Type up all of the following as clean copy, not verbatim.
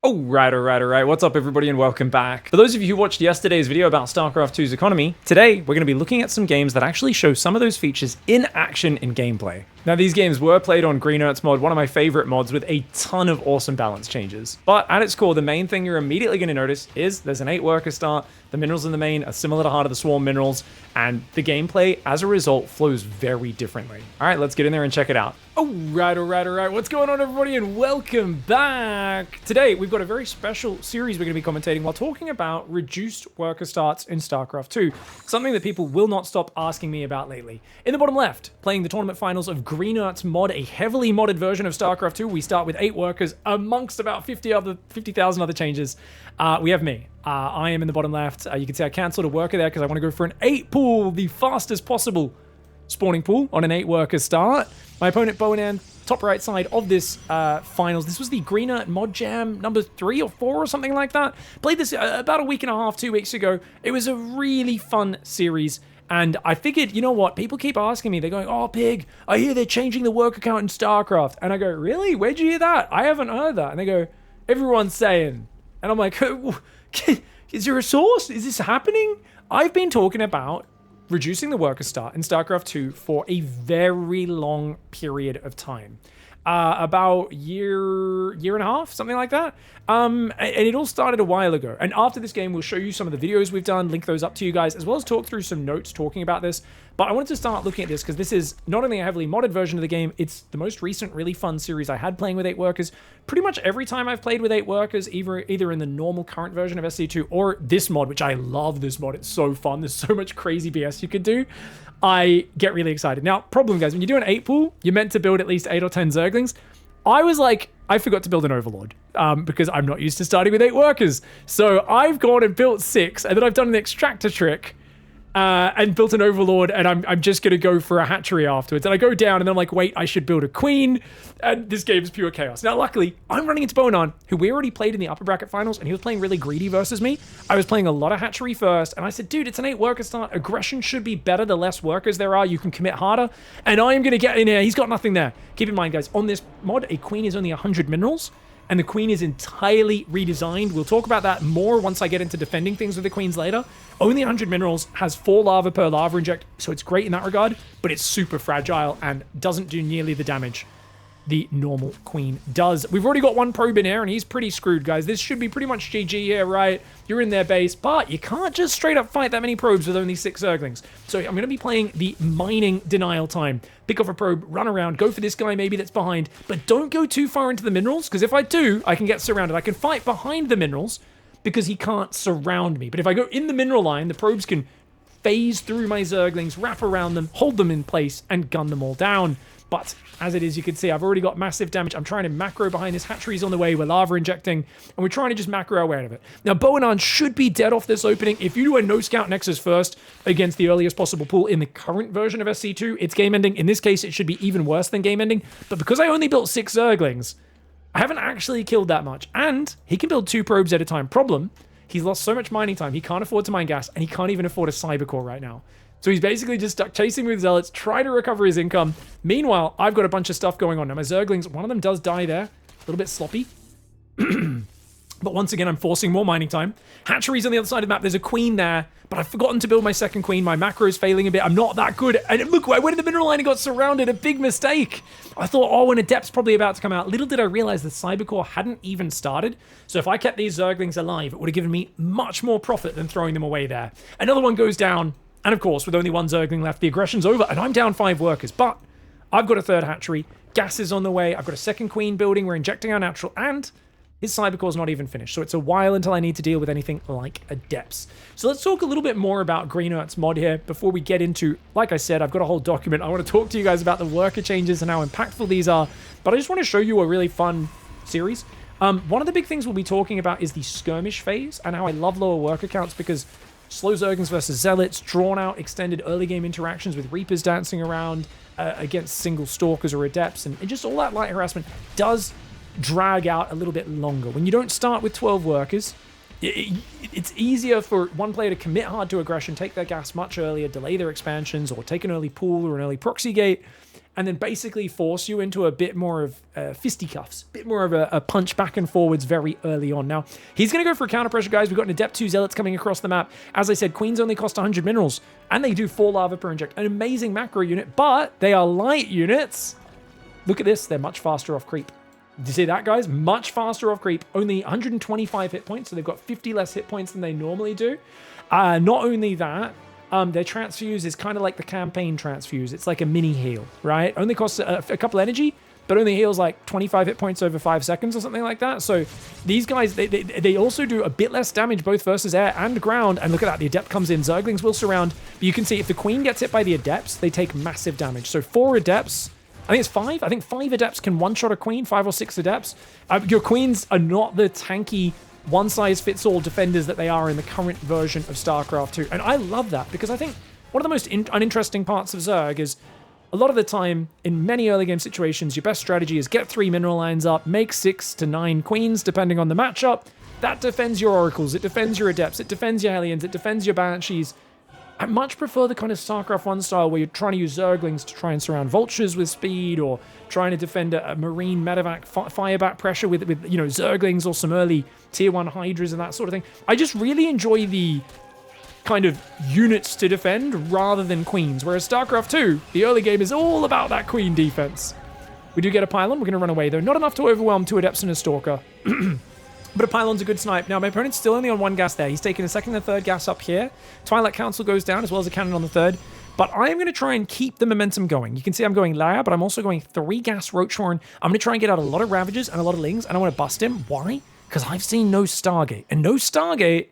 Alright. What's up, everybody, and welcome back. For those of you who watched yesterday's video about StarCraft 2's economy, today we're going to be looking at some games that actually show some of those features in action in gameplay. Now, these games were played on Greenert Mod, one of my favorite mods with a ton of awesome balance changes. But at its core, the main thing you're immediately going to notice is there's an 8-worker start, the minerals in the main are similar to Heart of the Swarm minerals, and the gameplay, as a result, flows very differently. Alright, let's get in there and check it out. Alright. What's going on, everybody, and welcome back! Today, we've got a very special series we're going to be commentating while talking about reduced worker starts in StarCraft 2, something that people will not stop asking me about lately. In the bottom left, playing the tournament finals of Greenert Mod, a heavily modded version of StarCraft 2, we start with 8 workers amongst about 50,000 other changes. We have me. I am in the bottom left. You can see I cancelled a worker there because I want to go for an 8 pool, the fastest possible spawning pool on an 8-worker start. My opponent, Boanaan, top right side of this finals. This was the Greenert Mod Jam number 3 or 4 or something like that. Played this about a week and a half, 2 weeks ago. It was a really fun series. And I figured, you know what? People keep asking me. They're going, oh, Pig, I hear they're changing the worker count in StarCraft. And I go, really? Where'd you hear that? I haven't heard that. And they go, everyone's saying. And I'm like, is there a source? Is this happening? I've been talking about reducing the worker start in StarCraft 2 for a very long period of time. About year and a half, something like that. And it all started a while ago. And after this game, we'll show you some of the videos we've done, link those up to you guys, as well as talk through some notes talking about this. But I wanted to start looking at this because this is not only a heavily modded version of the game, it's the most recent really fun series I had playing with 8 workers. Pretty much every time I've played with 8 workers, either in the normal current version of SC2 or this mod, which I love this mod. It's so fun. There's so much crazy BS you could do. I get really excited. Now, problem, guys, when you do an 8 pool, you're meant to build at least 8 or 10 Zerglings. I was like, I forgot to build an Overlord because I'm not used to starting with 8 workers. So I've gone and built 6, and then I've done an extractor trick and built an Overlord, and I'm just going to go for a hatchery afterwards. And I go down, and then I'm like, wait, I should build a Queen, and this game is pure chaos. Now, luckily, I'm running into Boanaan, who we already played in the upper bracket finals, and he was playing really greedy versus me. I was playing a lot of hatchery first, and I said, dude, it's an 8-worker start. Aggression should be better the less workers there are. You can commit harder, and I am going to get in here. He's got nothing there. Keep in mind, guys, on this mod, a Queen is only 100 minerals, and the Queen is entirely redesigned. We'll talk about that more once I get into defending things with the Queens later. Only 100 minerals, has 4 lava per lava inject, so it's great in that regard, but it's super fragile and doesn't do nearly the damage the normal Queen does. We've already got 1 probe in here, and he's pretty screwed, guys. This should be pretty much GG here, right? You're in their base, but you can't just straight up fight that many probes with only 6 Zerglings. So I'm going to be playing the mining denial time. Pick off a probe, run around, go for this guy maybe that's behind, but don't go too far into the minerals, because if I do, I can get surrounded. I can fight behind the minerals because he can't surround me. But if I go in the mineral line, the probes can phase through my Zerglings, wrap around them, hold them in place, and gun them all down. But as it is, you can see I've already got massive damage. I'm trying to macro behind this. Hatchery's on the way. We're lava injecting, and we're trying to just macro our way out of it. Now, Boanaan should be dead off this opening. If you do a no-scout Nexus first against the earliest possible pool in the current version of SC2, it's game ending. In this case, it should be even worse than game ending. But because I only built 6 Zerglings, I haven't actually killed that much. And he can build 2 probes at a time. Problem, he's lost so much mining time. He can't afford to mine gas, and he can't even afford a cyber core right now. So he's basically just stuck chasing with Zealots, trying to recover his income. Meanwhile, I've got a bunch of stuff going on. Now, my Zerglings, one of them does die there. A little bit sloppy. But once again, I'm forcing more mining time. Hatchery's on the other side of the map. There's a Queen there, but I've forgotten to build my second Queen. My macro's failing a bit. I'm not that good. And look, I went in the mineral line and got surrounded. A big mistake. I thought, oh, an Adept's probably about to come out. Little did I realize the Cybercore hadn't even started. So if I kept these Zerglings alive, it would have given me much more profit than throwing them away there. Another one goes down. And of course, with only 1 Zergling left, the aggression's over, and I'm down 5 workers. But I've got a 3rd hatchery. Gas is on the way. I've got a 2nd Queen building. We're injecting our natural, and his Cybercore's not even finished. So it's a while until I need to deal with anything like Adepts. So let's talk a little bit more about Greenert's mod here before we get into, like I said, I've got a whole document. I want to talk to you guys about the worker changes and how impactful these are. But I just want to show you a really fun series. One of the big things we'll be talking about is the skirmish phase and how I love lower worker counts because slow Zerglings versus Zealots, drawn out, extended early game interactions with Reapers dancing around against single Stalkers or Adepts, and just all that light harassment does drag out a little bit longer. When you don't start with 12 workers, it's easier for one player to commit hard to aggression, take their gas much earlier, delay their expansions, or take an early pool or an early proxy gate, and then basically force you into a bit more of fisticuffs, a bit more of a punch back and forwards very early on. Now, he's going to go for a counter pressure, guys. We've got an Adept 2 Zealots coming across the map. As I said, Queens only cost 100 minerals, and they do 4 lava per inject. An amazing macro unit, but they are light units. Look at this. They're much faster off creep. Do you see that, guys? Much faster off creep. Only 125 hit points, so they've got 50 less hit points than they normally do. Not only that, their transfuse is kind of like the campaign transfuse. It's like a mini heal, right? Only costs a couple energy, but only heals like 25 hit points over 5 seconds or something like that. So these guys, they also do a bit less damage both versus air and ground. And look at that, the Adept comes in. Zerglings will surround. But you can see if the Queen gets hit by the Adepts, they take massive damage. So 4 Adepts, I think it's 5. I think 5 Adepts can one-shot a Queen, 5 or 6 Adepts. Your Queens are not the tanky one-size-fits-all defenders that they are in the current version of StarCraft 2. And I love that, because I think one of the most uninteresting parts of Zerg is a lot of the time, in many early game situations, your best strategy is get 3 mineral lines up, make 6 to 9 Queens, depending on the matchup. That defends your Oracles, it defends your Adepts, it defends your Hellions, it defends your Banshees. I much prefer the kind of StarCraft 1 style where you're trying to use Zerglings to try and surround Vultures with speed, or trying to defend a Marine medevac fireback pressure with Zerglings or some early tier 1 Hydras and that sort of thing. I just really enjoy the kind of units to defend rather than Queens, whereas StarCraft 2, the early game is all about that Queen defense. We do get a Pylon. We're going to run away, though. Not enough to overwhelm 2 Adepts and a Stalker. But a Pylon's a good snipe. Now, my opponent's still only on 1 gas there. He's taking a 2nd and 3rd gas up here. Twilight Council goes down, as well as a cannon on the 3rd. But I am going to try and keep the momentum going. You can see I'm going Lair, but I'm also going 3 gas Roachhorn. I'm going to try and get out a lot of Ravagers and a lot of Lings, and I want to bust him. Why? Because I've seen no Stargate. And no Stargate,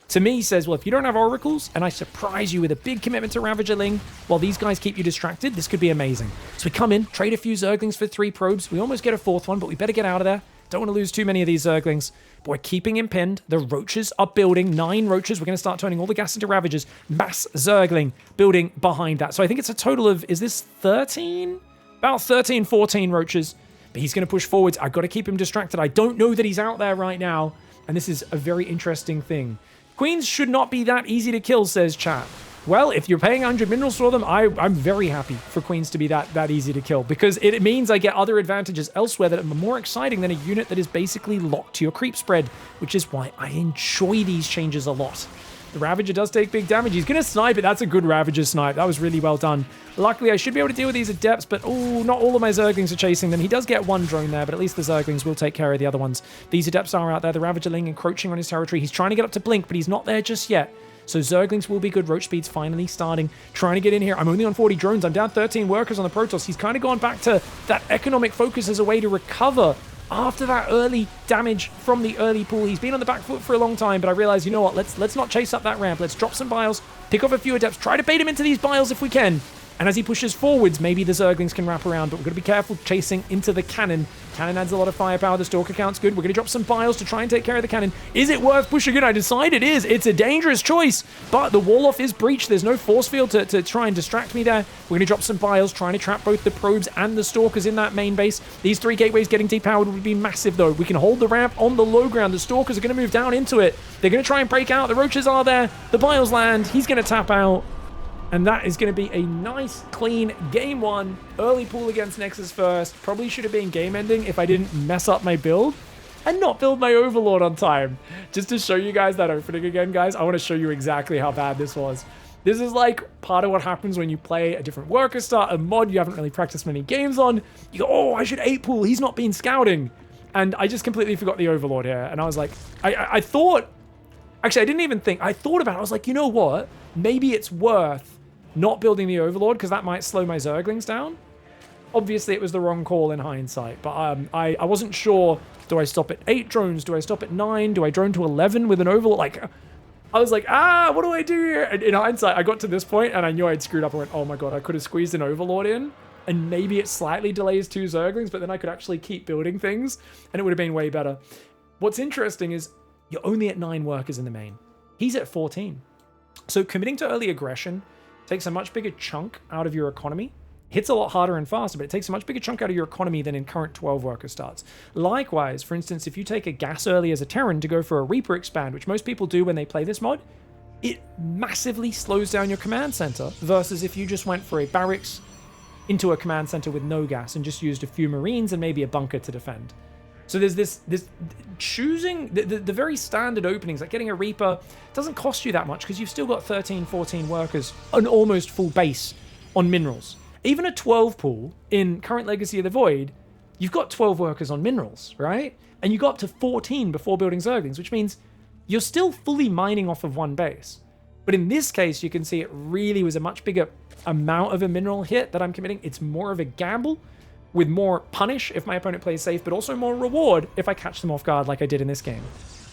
to me, says, well, if you don't have Oracles, and I surprise you with a big commitment to Ravager Ling, while these guys keep you distracted, this could be amazing. So we come in, trade a few Zerglings for 3 probes. We almost get a 4th one, but we better get out of there. Don't want to lose too many of these Zerglings. But we're keeping him pinned. The Roaches are building. 9 Roaches. We're going to start turning all the gas into Ravagers. Mass Zergling building behind that. So I think it's a total of, is this 13? About 13, 14 Roaches. But he's going to push forwards. I've got to keep him distracted. I don't know that he's out there right now. And this is a very interesting thing. Queens should not be that easy to kill, says chat. Well, if you're paying 100 minerals for them, I'm very happy for Queens to be that easy to kill, because it means I get other advantages elsewhere that are more exciting than a unit that is basically locked to your creep spread, which is why I enjoy these changes a lot. The Ravager does take big damage. He's going to snipe it. That's a good Ravager snipe. That was really well done. Luckily, I should be able to deal with these Adepts, but not all of my Zerglings are chasing them. He does get 1 drone there, but at least the Zerglings will take care of the other ones. These Adepts are out there. The Ravager Ling encroaching on his territory. He's trying to get up to Blink, but he's not there just yet. So Zerglings will be good. Roach speed's finally starting. Trying to get in here. I'm only on 40 drones. I'm down 13 workers on the Protoss. He's kind of gone back to that economic focus as a way to recover after that early damage from the early pool. He's been on the back foot for a long time, but I realized, you know what? Let's not chase up that ramp. Let's drop some biles, pick off a few Adepts, try to bait him into these biles if we can. And as he pushes forwards, maybe the Zerglings can wrap around, but we're going to be careful chasing into the cannon. Cannon adds a lot of firepower. The Stalker count's good. We're going to drop some biles to try and take care of the cannon. Is it worth pushing it? I decide it is. It's a dangerous choice, but the wall-off is breached. There's no force field to try and distract me there. We're going to drop some biles, trying to trap both the probes and the Stalkers in that main base. These 3 gateways getting depowered would be massive, though. We can hold the ramp on the low ground. The Stalkers are going to move down into it. They're going to try and break out. The Roaches are there. The biles land. He's going to tap out. And that is going to be a nice, clean game 1. Early pool against Nexus first. Probably should have been game ending if I didn't mess up my build and not build my Overlord on time. Just to show you guys that opening again, guys, I want to show you exactly how bad this was. This is like part of what happens when you play a different worker start, a mod you haven't really practiced many games on. You go, oh, I should 8 pool. He's not been scouting. And I just completely forgot the Overlord here. And I was like, I thought, actually, I didn't even think. I thought about it. I was like, you know what? Maybe it's worth not building the Overlord, because that might slow my Zerglings down. Obviously, it was the wrong call in hindsight, but I wasn't sure. Do I stop at 8 drones? Do I stop at 9? Do I drone to 11 with an Overlord? Like, I was like, what do I do here? And in hindsight, I got to this point, and I knew I'd screwed up. I went, oh my god, I could have squeezed an Overlord in, and maybe it slightly delays 2 Zerglings, but then I could actually keep building things, and it would have been way better. What's interesting is you're only at 9 workers in the main. He's at 14. So committing to early aggression takes a much bigger chunk out of your economy. Hits a lot harder and faster, but it takes a much bigger chunk out of your economy than in current 12 worker starts. Likewise, for instance, if you take a gas early as a Terran to go for a Reaper expand, which most people do when they play this mod, it massively slows down your command center versus if you just went for a Barracks, into a command center with no gas and just used a few Marines and maybe a bunker to defend. So there's this choosing the very standard openings, like getting a Reaper doesn't cost you that much because you've still got 13, 14 workers, an almost full base on minerals. Even a 12 pool in current Legacy of the Void, you've got 12 workers on minerals, right? And you got up to 14 before building Zerglings, which means you're still fully mining off of one base. But in this case, you can see it really was a much bigger amount of a mineral hit that I'm committing. It's more of a gamble with more punish if my opponent plays safe, but also more reward if I catch them off guard like I did in this game.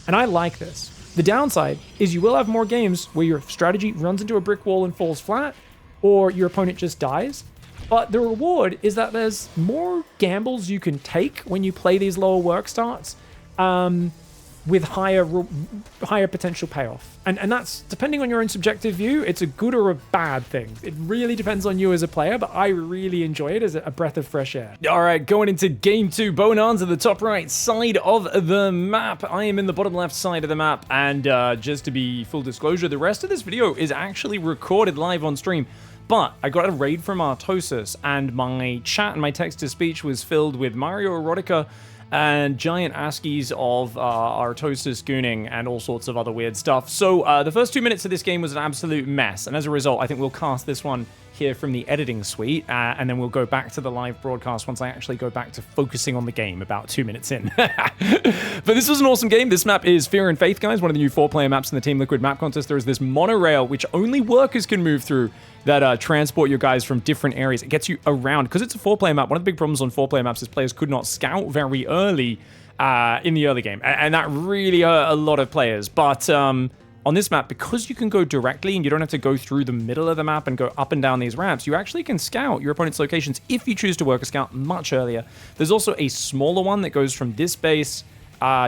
And I like this. The downside is you will have more games where your strategy runs into a brick wall and falls flat, or your opponent just dies. But the reward is that there's more gambles you can take when you play these lower work starts with higher potential payoff. And that's, depending on your own subjective view, it's a good or a bad thing. It really depends on you as a player, but I really enjoy it as a breath of fresh air. All right, going into game 2, Boanaan's at the top right side of the map. I am in the bottom left side of the map, and just to be full disclosure, the rest of this video is actually recorded live on stream. But I got a raid from Artosis, and my chat and my text-to-speech was filled with Mario Erotica and giant ASCIIs of Artosis gooning and all sorts of other weird stuff. So the first 2 minutes of this game was an absolute mess, and as a result, I think we'll cast this one here from the editing suite, and then we'll go back to the live broadcast once I actually go back to focusing on the game about 2 minutes in. But this was an awesome game. This map is Fear and Faith, guys, one of the new 4-player maps in the Team Liquid map contest. There is this monorail, which only workers can move through, that transport your guys from different areas. It gets you around. Because it's a 4-player map, one of the big problems on 4-player maps is players could not scout very early in the early game. And that really hurt a lot of players. But on this map, because you can go directly and you don't have to go through the middle of the map and go up and down these ramps, you actually can scout your opponent's locations if you choose to work a scout much earlier. There's also a smaller one that goes from this base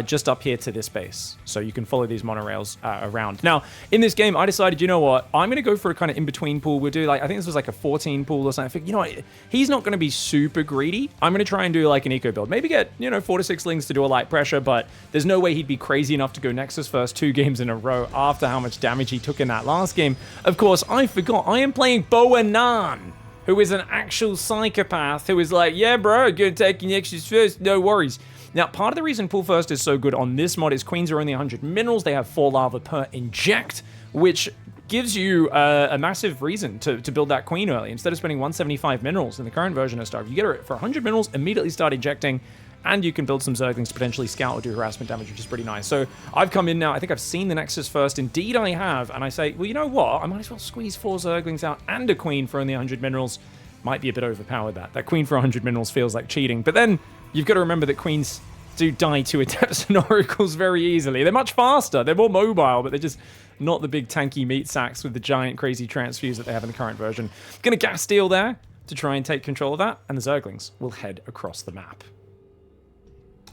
just up here to this base. So you can follow these monorails around. Now, in this game, I decided, you know what? I'm going to go for a kind of in-between pool. We'll do, like, I think this was like a 14 pool or something. I think, you know what? He's not going to be super greedy. I'm going to try and do like an eco build. Maybe get, 4 to 6 lings to do a light pressure, but there's no way he'd be crazy enough to go Nexus first 2 games in a row after how much damage he took in that last game. Of course, I forgot. I am playing Boanaan, who is an actual psychopath who is like, yeah, bro, I'm going to take your Nexus first. No worries. Now, part of the reason Pool First is so good on this mod is queens are only 100 minerals. They have 4 lava per inject, which gives you a massive reason to build that queen early. Instead of spending 175 minerals in the current version of Starve, you get it for 100 minerals, immediately start injecting, and you can build some Zerglings to potentially scout or do harassment damage, which is pretty nice. So I've come in now. I think I've seen the Nexus first. Indeed, I have. And I say, well, you know what? I might as well squeeze 4 Zerglings out and a queen for only 100 minerals. Might be a bit overpowered, that. That queen for 100 minerals feels like cheating. But then you've got to remember that queens do die to Adepts and Oracles very easily. They're much faster. They're more mobile, but they're just not the big tanky meat sacks with the giant crazy transfuse that they have in the current version. Gonna gas steal there to try and take control of that, and the Zerglings will head across the map.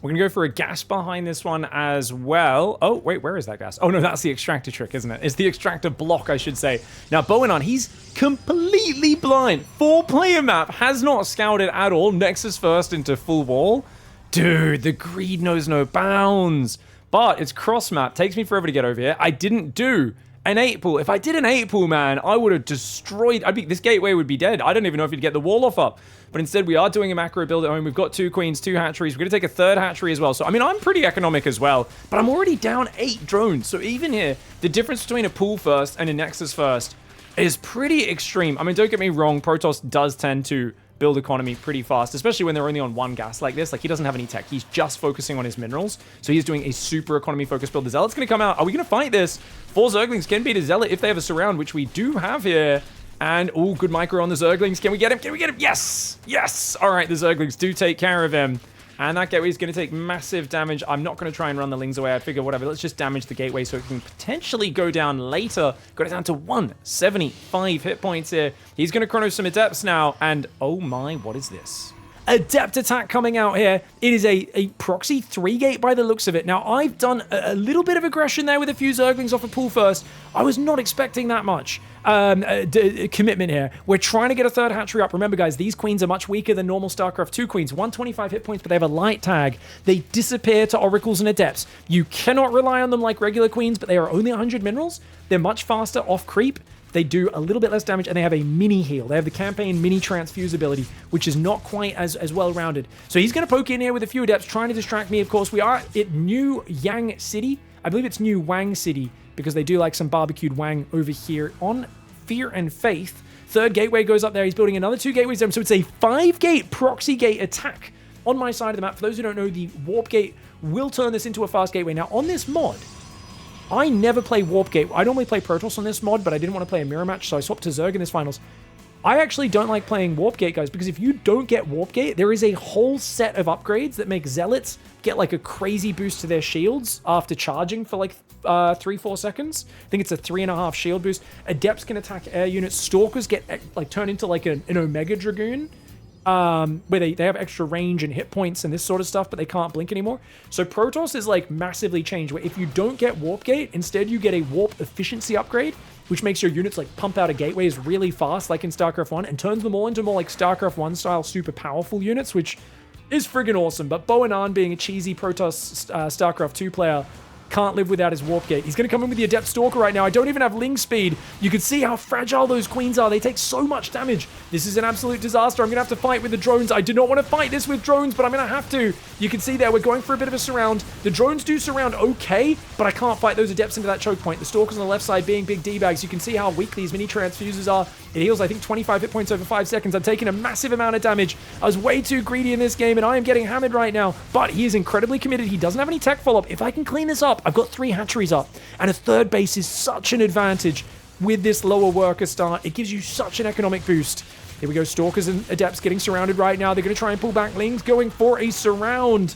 We're gonna go for a gas behind this one as well. Oh, wait, where is that gas? Oh no, that's the extractor trick, isn't it? It's the extractor block, I should say. Now, Boanaan, he's completely blind. 4-player map, has not scouted at all. Nexus first into full wall. Dude, the greed knows no bounds. But it's cross map. Takes me forever to get over here. I didn't do an 8-pool. If I did an 8-pool, man, I would have destroyed. This gateway would be dead. I don't even know if you'd get the wall off up. But instead, we are doing a macro build at home. We've got 2 queens, 2 hatcheries. We're going to take a 3rd hatchery as well. So, I mean, I'm pretty economic as well. But I'm already down 8 drones. So even here, the difference between a pool first and a Nexus first is pretty extreme. I mean, don't get me wrong. Protoss does tend to build economy pretty fast, especially when they're only on 1 gas like this. Like, he doesn't have any tech. He's just focusing on his minerals. So he's doing a super economy focused build. The Zealot's going to come out. Are we going to fight this? 4 Zerglings can beat a Zealot if they have a surround, which we do have here. And, oh, good micro on the Zerglings. Can we get him? Can we get him? Yes! Yes! All right, the Zerglings do take care of him. And that gateway is going to take massive damage. I'm not going to try and run the lings away. I figure, whatever, let's just damage the gateway so it can potentially go down later. Got it down to 175 hit points here. He's going to chrono some Adepts now. And, oh my, what is this? Adept attack coming out here. It is a proxy 3-gate by the looks of it. Now, I've done a little bit of aggression there with a few Zerglings off of pool first. I was not expecting that much commitment here. We're trying to get a 3rd hatchery up. Remember, guys, these queens are much weaker than normal StarCraft 2 queens. 125 hit points, but they have a light tag. They disappear to Oracles and Adepts. You cannot rely on them like regular queens, but they are only 100 minerals. They're much faster off creep. they do a little bit less damage, and they have a mini heal. They have the campaign mini transfuse ability, which is not quite as well-rounded. So he's going to poke in here with a few adepts, trying to distract me. Of course, we are at New Yang City. I believe it's New Wang City, because they do like some barbecued wang over here on Fear and Faith. Third gateway goes up there. He's building another 2 gateways there. So it's a 5-gate proxy gate attack on my side of the map. For those who don't know, the warp gate will turn this into a fast gateway. Now, on this mod, I never play Warp Gate. I normally play Protoss on this mod, but I didn't want to play a mirror match, so I swapped to Zerg in this finals. I actually don't like playing Warp Gate, guys, because if you don't get Warp Gate, there is a whole set of upgrades that make Zealots get like a crazy boost to their shields after charging for like 3-4 seconds. I think it's a 3.5 shield boost. Adepts can attack air units. Stalkers get like turned into like an Omega Dragoon, where they have extra range and hit points and this sort of stuff, but they can't blink anymore. So Protoss is like massively changed, where if you don't get Warp Gate, instead you get a Warp Efficiency upgrade, which makes your units like pump out of gateways really fast, like in StarCraft 1, and turns them all into more like StarCraft 1 style super powerful units, which is friggin' awesome. But Boanaan, being a cheesy Protoss StarCraft 2 player, can't live without his Warp Gate. He's going to come in with the Adept Stalker right now. I don't even have Ling speed. You can see how fragile those queens are. They take so much damage. This is an absolute disaster. I'm going to have to fight with the drones. I do not want to fight this with drones, but I'm going to have to. You can see there, we're going for a bit of a surround. The drones do surround okay, but I can't fight those Adepts into that choke point. The Stalkers on the left side being big D-bags. You can see how weak these mini transfuses are. It heals, I think, 25 hit points over 5 seconds. I'm taking a massive amount of damage. I was way too greedy in this game, and I am getting hammered right now, but he is incredibly committed. He doesn't have any tech follow-up. If I can clean this up, I've got 3 hatcheries up, and a third base is such an advantage with this lower worker start. It gives you such an economic boost. Here we go, Stalkers and Adepts getting surrounded right now. They're going to try and pull back. Ling's going for a surround.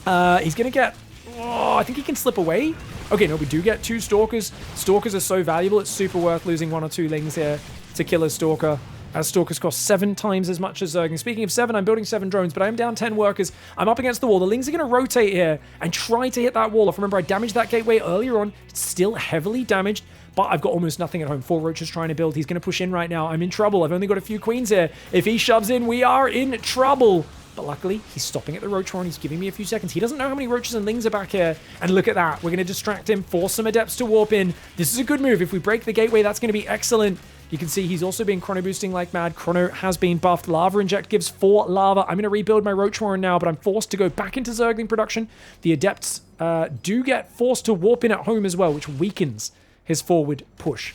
He's going to get... Oh, I think he can slip away. Okay, no, we do get 2 Stalkers. Stalkers are so valuable, it's super worth losing 1 or 2 Lings here to kill a Stalker, as Stalkers cost 7 times as much as Zerg. And speaking of 7, I'm building 7 drones, but I'm down 10 workers. I'm up against the wall. The Lings are going to rotate here and try to hit that wall off. Remember, I damaged that gateway earlier on. It's still heavily damaged, but I've got almost nothing at home. 4 Roaches trying to build. He's going to push in right now. I'm in trouble. I've only got a few queens here. If he shoves in, we are in trouble. But luckily, he's stopping at the Roach Horn. He's giving me a few seconds. He doesn't know how many Roaches and Lings are back here. And look at that. We're going to distract him, force some Adepts to warp in. This is a good move. If we break the gateway, that's going to be excellent. You can see he's also been chrono boosting like mad. Chrono has been buffed. Lava Inject gives 4 lava. I'm going to rebuild my Roach Horn now, but I'm forced to go back into Zergling production. The Adepts do get forced to warp in at home as well, which weakens his forward push.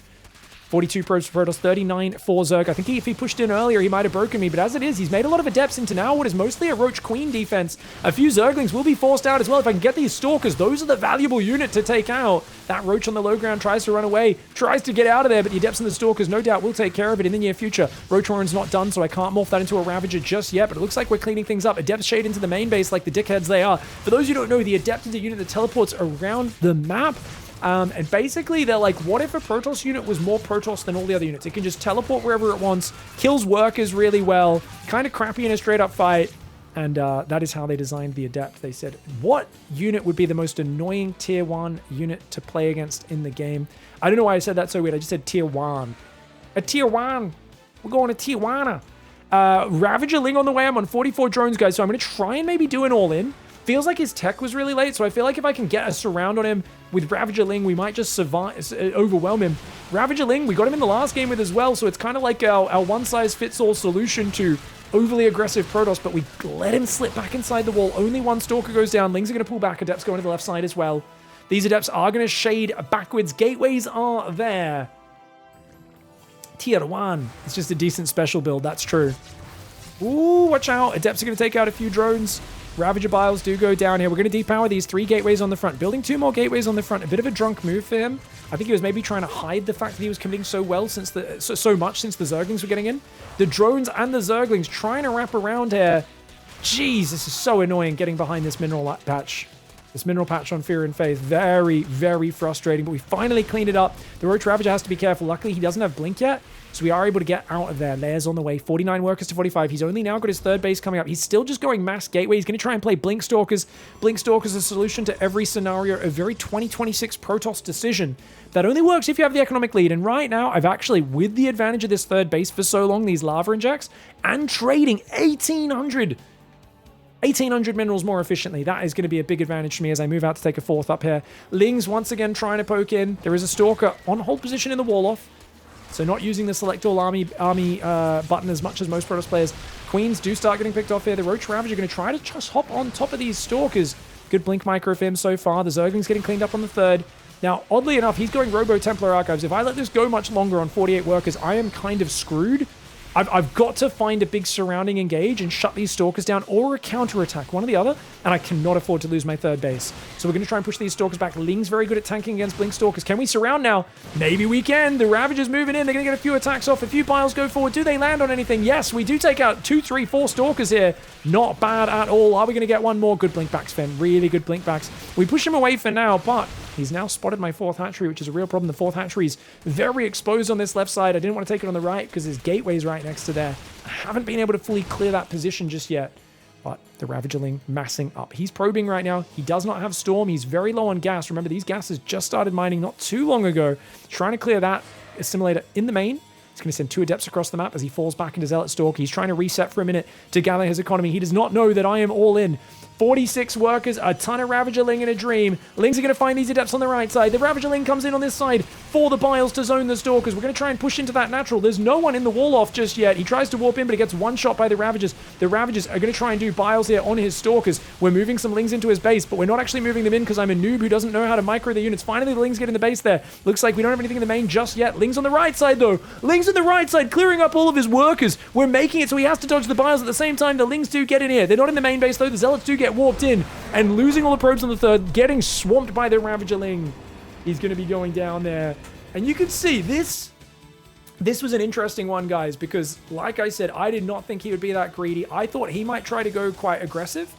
42 probes for Protoss, 39 for Zerg. I think if he pushed in earlier, he might have broken me, but as it is, he's made a lot of Adepts into now what is mostly a Roach Queen defense. A few Zerglings will be forced out as well. If I can get these Stalkers, those are the valuable unit to take out. That Roach on the low ground tries to run away, tries to get out of there, but the Adepts and the Stalkers no doubt will take care of it in the near future. Roach Horn's not done, so I can't morph that into a Ravager just yet, but it looks like we're cleaning things up. Adepts shade into the main base like the dickheads they are. For those who don't know, the Adept is a unit that teleports around the map. And basically, they're like, what if a Protoss unit was more Protoss than all the other units? It can just teleport wherever it wants, kills workers really well, kind of crappy in a straight-up fight, and that is how they designed the Adept. They said, what unit would be the most annoying Tier 1 unit to play against in the game? I don't know why I said that so weird. I just said Tier 1. A Tier 1. We're going to Tijuana. Ravager Ling on the way. I'm on 44 drones, guys, so I'm going to try and maybe do an all-in. Feels like his tech was really late, so I feel like if I can get a surround on him with Ravager Ling, we might just survive, overwhelm him. Ravager Ling, we got him in the last game with as well, so it's kind of like our one-size-fits-all solution to overly aggressive Protoss, but we let him slip back inside the wall. Only 1 Stalker goes down. Lings are going to pull back. Adepts going to the left side as well. These Adepts are going to shade backwards. Gateways are there. Tier 1. It's just a decent special build, that's true. Ooh, watch out. Adepts are going to take out a few drones. Ravager Biles do go down here. We're going to depower these 3 gateways on the front. Building 2 more gateways on the front. A bit of a drunk move for him. I think he was maybe trying to hide the fact that he was committing so well since so much since the Zerglings were getting in. The drones and the Zerglings trying to wrap around here. Jeez, this is so annoying getting behind this mineral patch. This mineral patch on Fear and Faith. Very, very frustrating, but we finally cleaned it up. The Roach Ravager has to be careful. Luckily, he doesn't have Blink yet, so we are able to get out of there. Lairs on the way. 49 workers to 45. He's only now got his 3rd base coming up. He's still just going mass gateway. He's going to try and play Blink Stalkers. Blink Stalkers is a solution to every scenario. A very 2026 Protoss decision that only works if you have the economic lead. And right now, I've actually, with the advantage of this 3rd base for so long, these lava injects, and trading 1,800 minerals more efficiently. That is going to be a big advantage for me as I move out to take a 4th up here. Ling's once again trying to poke in. There is a Stalker on hold position in the wall off. So not using the select all army button as much as most Protoss players. Queens do start getting picked off here. The Roach Ravage are going to try to just hop on top of these Stalkers. Good blink micro for him so far. The Zergling's getting cleaned up on the third. Now, oddly enough, he's going Robo Templar Archives. If I let this go much longer on 48 workers, I am kind of screwed. I've got to find a big surrounding engage and shut these Stalkers down, or a counterattack, one or the other, and I cannot afford to lose my third base. So we're going to try and push these Stalkers back. Ling's very good at tanking against Blink Stalkers. Can we surround now? Maybe we can. The Ravager's moving in. They're going to get a few attacks off. A few piles go forward. Do they land on anything? Yes, we do take out 2, 3, 4 Stalkers here. Not bad at all. Are we going to get one more? Good blink backs, Finn. Really good blink backs. We push him away for now, but he's now spotted my 4th hatchery, which is a real problem. The 4th hatchery is very exposed on this left side. I didn't want to take it on the right because his gateway's right next to there. I haven't been able to fully clear that position just yet. But the Ravagerling massing up. He's probing right now. He does not have Storm. He's very low on gas. Remember, these gases just started mining not too long ago. Trying to clear that assimilator in the main. He's going to send 2 Adepts across the map as he falls back into Zealot Stalk. He's trying to reset for a minute to gather his economy. He does not know that I am all in. 46 workers, a ton of Ravagerling in a dream. Lings are going to find these Adepts on the right side. The Ravagerling comes in on this side for the Biles to zone the Stalkers. We're going to try and push into that natural. There's no one in the wall off just yet. He tries to warp in, but he gets one shot by the Ravagers. The Ravagers are going to try and do Biles here on his Stalkers. We're moving some Lings into his base, but we're not actually moving them in because I'm a noob who doesn't know how to micro the units. Finally, the Lings get in the base there. Looks like we don't have anything in the main just yet. Lings on the right side, though. Lings on the right side, clearing up all of his workers. We're making it so he has to dodge the Biles at the same time. The Lings do get in here. They're not in the main base, though. The Zealots do get warped in. And losing all the probes on the third, getting swamped by the Ravagerling. He's going to be going down there. And you can see this was an interesting one, guys, because like I said, I did not think he would be that greedy. I thought he might try to go quite aggressive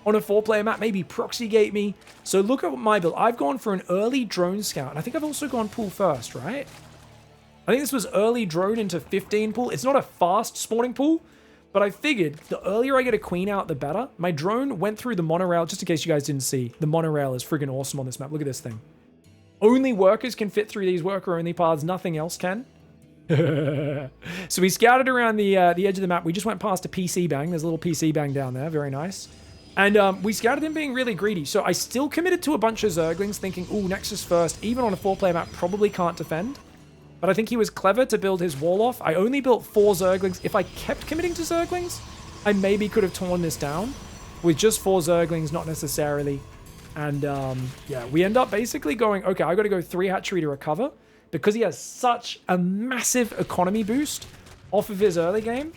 on a 4-player map, maybe proxy gate me. So look at my build. I've gone for an early drone scout. And I think I've also gone pool first, right? I think this was early drone into 15 pool. It's not a fast spawning pool. But I figured the earlier I get a queen out, the better. My drone went through the monorail, just in case you guys didn't see. The monorail is friggin' awesome on this map. Look at this thing. Only workers can fit through these worker-only paths. Nothing else can. So we scouted around the edge of the map. We just went past a PC bang. There's a little PC bang down there. Very nice. And we scouted him being really greedy. So I still committed to a bunch of Zerglings, thinking, ooh, Nexus first. Even on a 4-player map, probably can't defend. But I think he was clever to build his wall off. I only built 4 Zerglings. If I kept committing to Zerglings, I maybe could have torn this down. With just 4 Zerglings, not necessarily. And yeah, we end up basically going, okay, I got to go 3 hatchery to recover. Because he has such a massive economy boost off of his early game,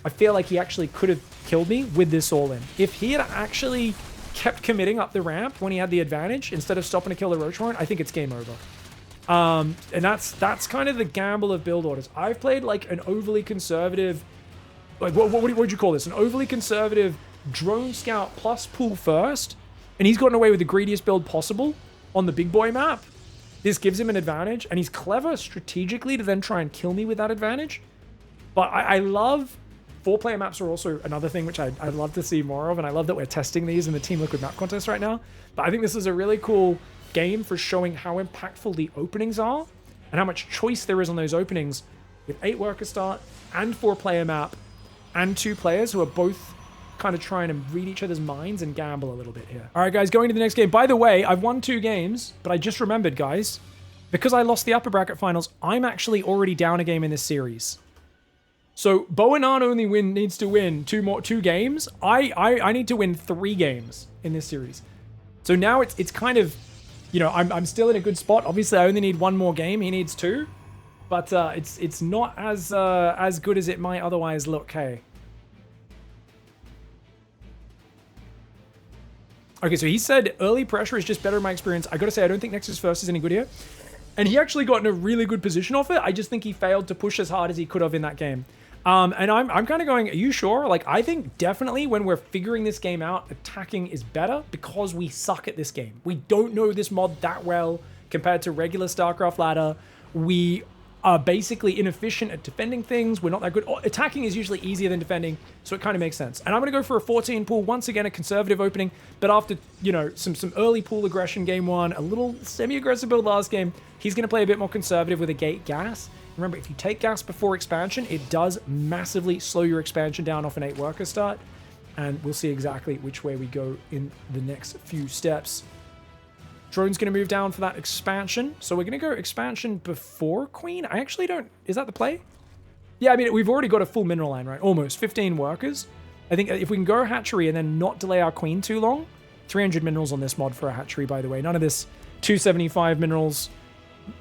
I feel like he actually could have killed me with this all-in. If he had actually kept committing up the ramp when he had the advantage, instead of stopping to kill the Roach Warrant, I think it's game over. And that's kind of the gamble of build orders. I've played like an overly conservative, like what would you call this? An overly conservative drone scout plus pool first, and he's gotten away with the greediest build possible on the big boy map. This gives him an advantage, and he's clever strategically to then try and kill me with that advantage. But I love 4-player maps are also another thing which I'd love to see more of, and I love that we're testing these in the Team Liquid map contest right now. But I think this is a really cool game for showing how impactful the openings are and how much choice there is on those openings with 8 worker start and 4-player map and 2 players who are both kind of trying to read each other's minds and gamble a little bit here. All right, guys, going to the next game. By the way, I've won 2 games, but I just remembered, guys, because I lost the upper bracket finals, I'm actually already down a game in this series. So Boanaan only needs to win 2 games. I need to win 3 games in this series. So now it's kind of, you know, I'm still in a good spot. Obviously, I only need 1 more game. He needs 2. But it's not as good as it might otherwise look, hey. Okay, so he said early pressure is just better in my experience. I gotta say, I don't think Nexus First is any good here. And he actually got in a really good position off it. I just think he failed to push as hard as he could have in that game. And I'm kind of going, are you sure? Like, I think definitely when we're figuring this game out, attacking is better because we suck at this game. We don't know this mod that well compared to regular StarCraft ladder. We are basically inefficient at defending things. We're not that good. Attacking is usually easier than defending, so it kind of makes sense. And I'm going to go for a 14 pool. Once again, a conservative opening, but after, you know, some early pool aggression game 1, a little semi-aggressive build last game, he's going to play a bit more conservative with a gate gas. Remember, if you take gas before expansion, it does massively slow your expansion down off an 8 worker start. And we'll see exactly which way we go in the next few steps. Drone's going to move down for that expansion. So we're going to go expansion before queen. I actually don't... Is that the play? Yeah, I mean, we've already got a full mineral line, right? Almost. 15 workers. I think if we can go hatchery and then not delay our queen too long... 300 minerals on this mod for a hatchery, by the way. None of this 275 minerals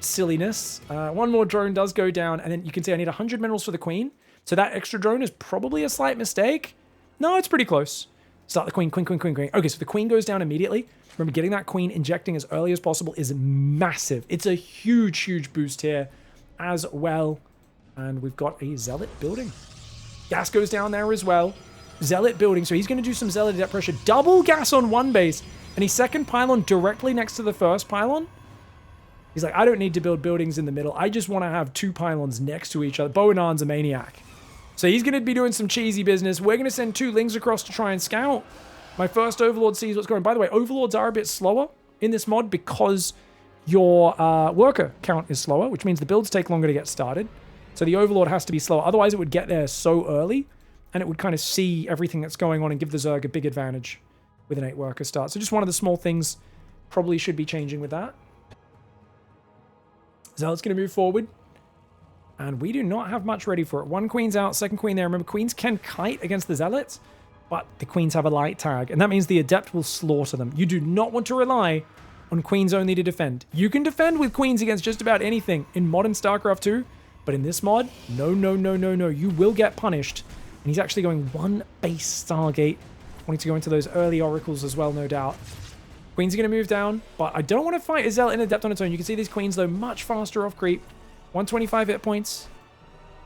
silliness. One more drone does go down, and then you can see I need 100 minerals for the queen. So that extra drone is probably a slight mistake. No, it's pretty close. Start the queen, queen, queen, queen, queen. Okay, so the queen goes down immediately. Remember, getting that queen injecting as early as possible is massive. It's a huge, huge boost here as well. And we've got a zealot building. Gas goes down there as well. Zealot building, so he's going to do some zealot depth pressure. Double gas on one base, and he's second pylon directly next to the first pylon. He's like, I don't need to build buildings in the middle. I just want to have two pylons next to each other. Boanaan's a maniac. So he's going to be doing some cheesy business. We're going to send 2 lings across to try and scout. My first overlord sees what's going on. By the way, overlords are a bit slower in this mod because your worker count is slower, which means the builds take longer to get started. So the overlord has to be slower. Otherwise, it would get there so early, and it would kind of see everything that's going on and give the Zerg a big advantage with an 8-worker start. So just one of the small things probably should be changing with that. Zealot's going to move forward. And we do not have much ready for it. 1 queen's out, 2nd queen there. Remember, queens can kite against the zealots, but the queens have a light tag, and that means the adept will slaughter them. You do not want to rely on queens only to defend. You can defend with queens against just about anything in modern StarCraft 2, but in this mod, no, no, no, no, no. You will get punished. And he's actually going 1 base Stargate. Wanting to go into those early oracles as well, no doubt. Queen's are going to move down, but I don't want to fight a zealot in adept on its own. You can see these queens, though, much faster off creep. 125 hit points.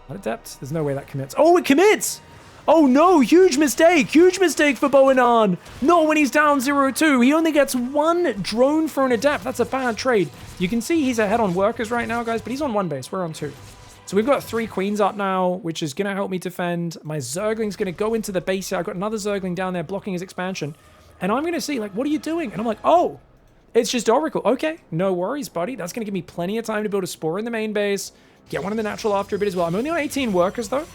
Not adept. There's no way that commits. Oh, it commits! Oh no, huge mistake. Huge mistake for Boanaan. Not when he's down 0-2. He only gets 1 drone for an adept. That's a bad trade. You can see he's ahead on workers right now, guys, but he's on 1 base. We're on 2. So we've got 3 queens up now, which is going to help me defend. My Zergling's going to go into the base here. I've got another Zergling down there blocking his expansion. And I'm going to see, like, what are you doing? And I'm like, oh, it's just Oracle. Okay, no worries, buddy. That's going to give me plenty of time to build a Spore in the main base. Get one in the natural after a bit as well. I'm only on 18 workers, though.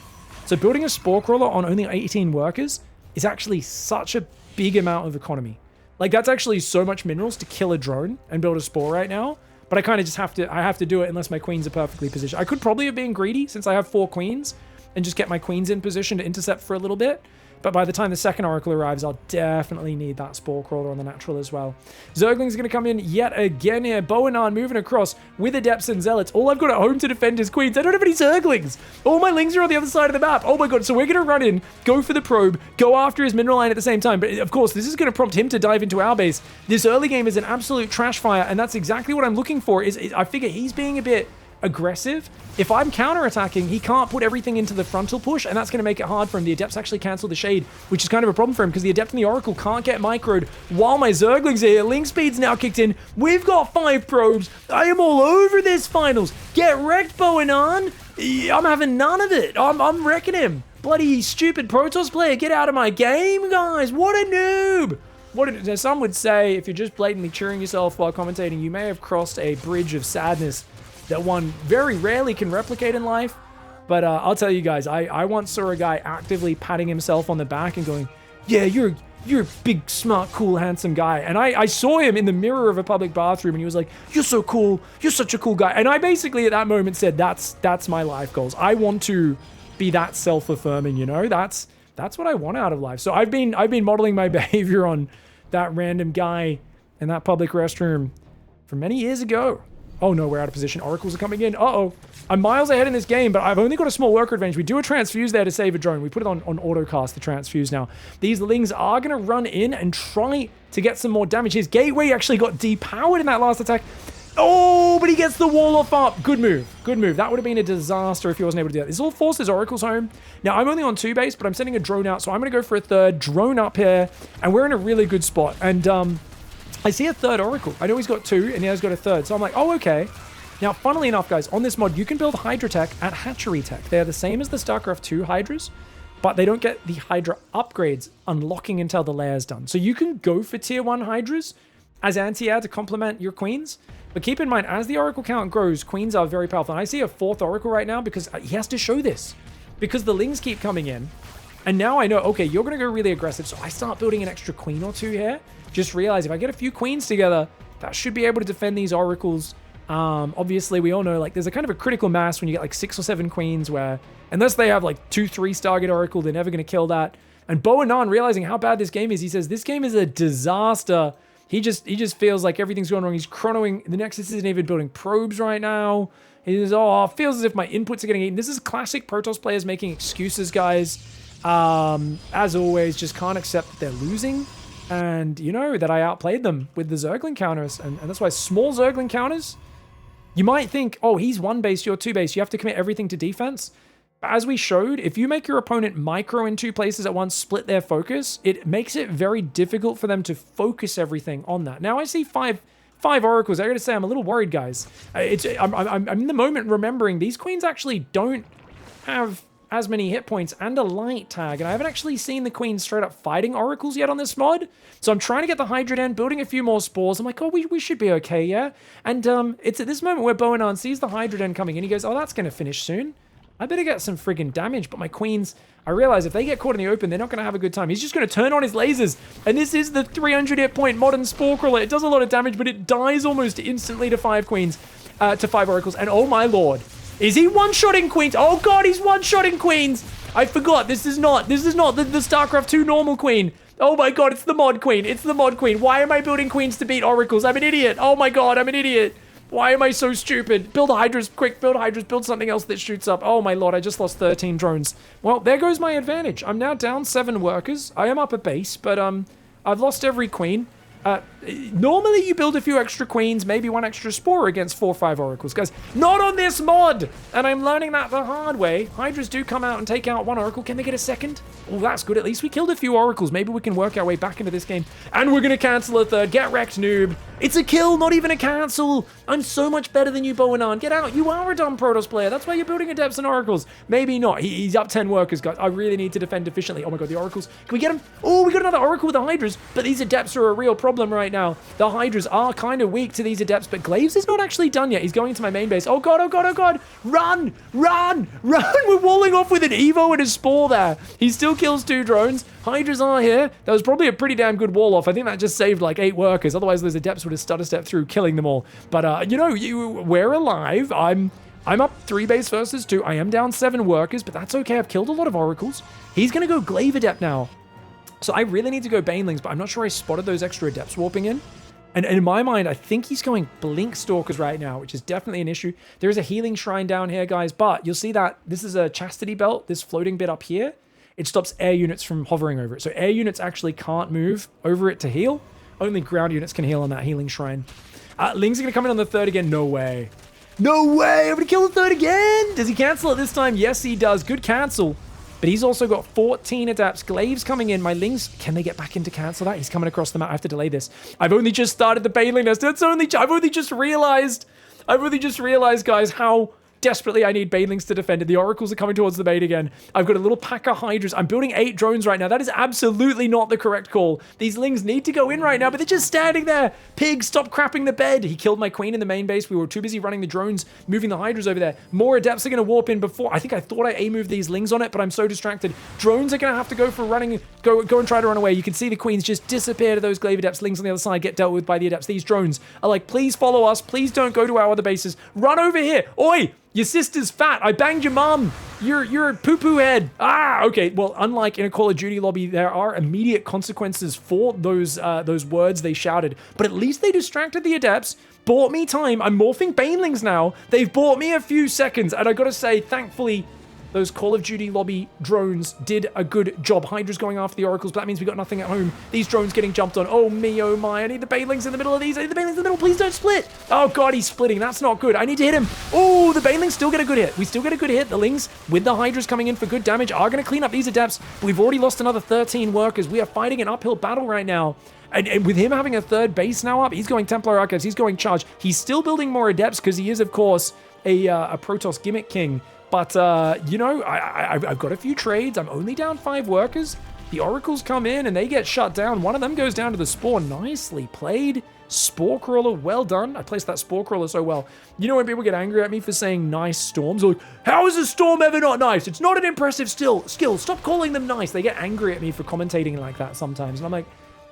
So building a Spore Crawler on only 18 workers is actually such a big amount of economy. Like, that's actually so much minerals to kill a drone and build a Spore right now. But I kind of just have to do it unless my queens are perfectly positioned. I could probably have been greedy since I have 4 queens and just get my queens in position to intercept for a little bit. But by the time the second Oracle arrives, I'll definitely need that Spore Crawler on the natural as well. Zergling's going to come in yet again here. Boanaan moving across with Adepts and Zealots. All I've got at home to defend is queens. I don't have any Zerglings. All my lings are on the other side of the map. Oh my god, so we're going to run in, go for the probe, go after his mineral line at the same time. But of course, this is going to prompt him to dive into our base. This early game is an absolute trash fire, and that's exactly what I'm looking for. Is I figure he's being a bit aggressive. If I'm counterattacking, he can't put everything into the frontal push, and that's going to make it hard for him. The Adepts actually cancel the Shade, which is kind of a problem for him because the Adept and the Oracle can't get microed while my Zerglings are here. Link speed's now kicked in. We've got 5 probes. I am all over this finals. Get wrecked, Boanaan. I'm having none of it. I'm wrecking him. Bloody stupid Protoss player. Get out of my game, guys. What a noob. Some would say if you're just blatantly cheering yourself while commentating, you may have crossed a bridge of sadness that one very rarely can replicate in life. But I'll tell you guys, I once saw a guy actively patting himself on the back and going, yeah, you're a big, smart, cool, handsome guy. And I saw him in the mirror of a public bathroom, and he was like, you're so cool. You're such a cool guy. And I basically at that moment said, that's my life goals. I want to be that self-affirming, you know? That's what I want out of life. So I've been modeling my behavior on that random guy in that public restroom from many years ago. Oh no, we're out of position. Oracles are coming in. Uh-oh. I'm miles ahead in this game, but I've only got a small worker advantage. We do a transfuse there to save a drone. We put it on autocast, the transfuse now. These lings are going to run in and try to get some more damage. His gateway actually got depowered in that last attack. Oh, but he gets the wall off up. Good move. Good move. That would have been a disaster if he wasn't able to do that. This all forces Oracles home. Now, I'm only on 2 base, but I'm sending a drone out, so I'm going to go for a 3rd drone up here, and we're in a really good spot. And I see a 3rd Oracle. I know he's got 2, and he has got a 3rd. So I'm like, oh, okay. Now, funnily enough, guys, on this mod, you can build Hydra Tech at Hatchery Tech. They're the same as the StarCraft 2 Hydras, but they don't get the Hydra upgrades unlocking until the layer's done. So you can go for tier 1 Hydras as anti-air to complement your queens. But keep in mind, as the Oracle count grows, queens are very powerful. And I see a 4th Oracle right now because he has to show this. Because the lings keep coming in. And now I know, okay, you're going to go really aggressive. So I start building an extra queen or 2 here. Just realize if I get a few queens together, That should be able to defend these oracles. Obviously, we all know, like, there's a kind of a critical mass when you get, like, 6 or 7 queens where, unless they have, like, 2, 3-star oracle, they're never going to kill that. And Boanaan, realizing how bad this game is, he says, this game is a disaster. He just feels like everything's going wrong. He's chronoing. The Nexus isn't even building probes right now. He says, oh, feels as if my inputs are getting eaten. This is classic Protoss players making excuses, guys. As always, just can't accept that they're losing. And, you know, that I outplayed them with the Zergling counters. And that's why small Zergling counters, you might think, oh, he's 1 base, you're 2 base. You have to commit everything to defense. But as we showed, if you make your opponent micro in 2 places at once, split their focus, it makes it very difficult for them to focus everything on that. Now, I see five oracles. I gotta say, I'm a little worried, guys. I'm in the moment remembering these queens actually don't have as many hit points and a light tag, and I haven't actually seen the queen straight up fighting oracles yet on this mod. So I'm trying to get the Hydra Den, building a few more spores. I'm like, oh, we should be okay, yeah? And it's at this moment where Boanaan sees the Hydra Den coming in. He goes, oh, that's gonna finish soon. I better get some friggin' damage. But my queens, I realize if they get caught in the open, they're not gonna have a good time. He's just gonna turn on his lasers, and this is the 300 hit point modern spore crawler. It does a lot of damage, but it dies almost instantly to 5 queens, to 5 oracles. And oh my lord, is he one-shotting queens? Oh god, he's one-shotting queens! I forgot, this is not the StarCraft 2 normal queen. Oh my god, it's the mod queen. It's the mod queen. Why am I building queens to beat oracles? I'm an idiot. Oh my god, I'm an idiot. Why am I so stupid? Build hydras, quick, build hydras, build something else that shoots up. Oh my lord, I just lost 13 drones. Well, there goes my advantage. I'm now down 7 workers. I am up a base, but I've lost every queen. Normally you build a few extra queens, maybe 1 extra spore against 4 or 5 oracles. Guys, not on this mod! And I'm learning that the hard way. Hydras do come out and take out 1 oracle. Can they get a second? Oh, that's good. At least we killed a few oracles. Maybe we can work our way back into this game. And we're gonna cancel a 3rd. Get wrecked, noob. It's a kill, not even a cancel. I'm so much better than you, Boanaan. Get out. You are a dumb Protoss player. That's why you're building Adepts and Oracles. Maybe not. He's up 10 workers, guys. I really need to defend efficiently. Oh my god, the Oracles. Can we get him? Oh, we got another Oracle with the Hydras. But these Adepts are a real problem right now. The Hydras are kind of weak to these Adepts, but Glaives is not actually done yet. He's going into my main base. Oh god, oh god, oh god. Run! Run! Run! We're walling off with an Evo and a Spore there. He still kills 2 drones. Hydras are here. That was probably a pretty damn good wall off. I think that just saved like 8 workers. Otherwise, those Adepts would have stutter stepped through, killing them all. But, you know, we're alive. I'm up 3 base versus 2. I am down 7 workers, but that's okay. I've killed a lot of Oracles. He's going to go Glaive Adept now. So I really need to go Banelings, but I'm not sure I spotted those extra Adepts warping in. And in my mind, I think he's going Blink Stalkers right now, which is definitely an issue. There is a Healing Shrine down here, guys, but you'll see that this is a Chastity Belt, this floating bit up here. It stops air units from hovering over it. So air units actually can't move over it to heal. Only ground units can heal on that Healing Shrine. Ling's are going to come in on the 3rd again. No way. No way! I'm going to kill the 3rd again! Does he cancel it this time? Yes, he does. Good cancel. But he's also got 14 Adapts. Glaives coming in. My Lings, can they get back into cancel that? He's coming across the map. I have to delay this. I've only just started the Baneling nest. I've only just realized, guys, how desperately I need Banelings to defend it. The Oracles are coming towards the bait again. I've got a little pack of Hydras. I'm building 8 drones right now. That is absolutely not the correct call. These Lings need to go in right now, but they're just standing there. Pig, stop crapping the bed. He killed my queen in the main base. We were too busy running the drones, moving the Hydras over there. More Adepts are going to warp in before. I think I thought I A-moved these Lings on it, but I'm so distracted. Drones are going to have to go for running, go and try to run away. You can see the queens just disappear to those Glaive Adepts. Lings on the other side get dealt with by the Adepts. These drones are like, please follow us. Please don't go to our other bases. Run over here. Oi! Your sister's fat. I banged your mom. You're a poo-poo head. Okay. Well, unlike in a Call of Duty lobby, there are immediate consequences for those words they shouted. But at least they distracted the Adepts, bought me time. I'm morphing Banelings now. They've bought me a few seconds. And I gotta say, thankfully, those Call of Duty lobby drones did a good job. Hydra's going after the Oracles, but that means we got nothing at home. These drones getting jumped on. Oh me, oh my. I need the Banelings in the middle of these. I need the Banelings in the middle. Please don't split. Oh god, he's splitting. That's not good. I need to hit him. Oh, the Banelings still get a good hit. We still get a good hit. The Lings with the Hydras coming in for good damage are going to clean up these Adepts. We've already lost another 13 workers. We are fighting an uphill battle right now. And with him having a 3rd base now up, he's going Templar Archives. He's going Charge. He's still building more Adepts because he is, of course, a Protoss gimmick king. But, you know, I've got a few trades. I'm only down 5 workers. The Oracles come in and they get shut down. One of them goes down to the Spore. Nicely played. Spore Crawler, well done. I placed that Spore Crawler so well. You know when people get angry at me for saying nice storms? Like, how is a storm ever not nice? It's not an impressive skill. Stop calling them nice. They get angry at me for commentating like that sometimes. And I'm like,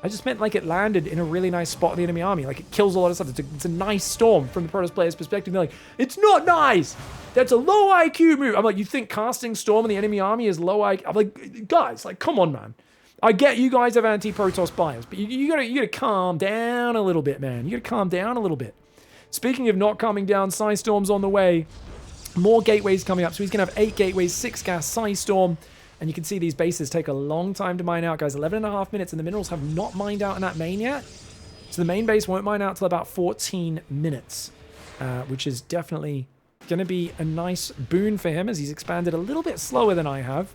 I just meant like it landed in a really nice spot of the enemy army. Like it kills a lot of stuff. It's a nice storm from the Protoss player's perspective. They're like, it's not nice. That's a low IQ move. I'm like, you think casting storm in the enemy army is low IQ? I'm like, guys, like, come on, man. I get you guys have anti-Protoss bias, but you gotta calm down a little bit, man. You gotta calm down a little bit. Speaking of not calming down, Psy Storm's on the way. More gateways coming up. So he's gonna have 8 gateways, 6 gas, Psy Storm. And you can see these bases take a long time to mine out, guys. 11.5 minutes, and the minerals have not mined out in that main yet. So the main base won't mine out till about 14 minutes, which is definitely going to be a nice boon for him as he's expanded a little bit slower than I have.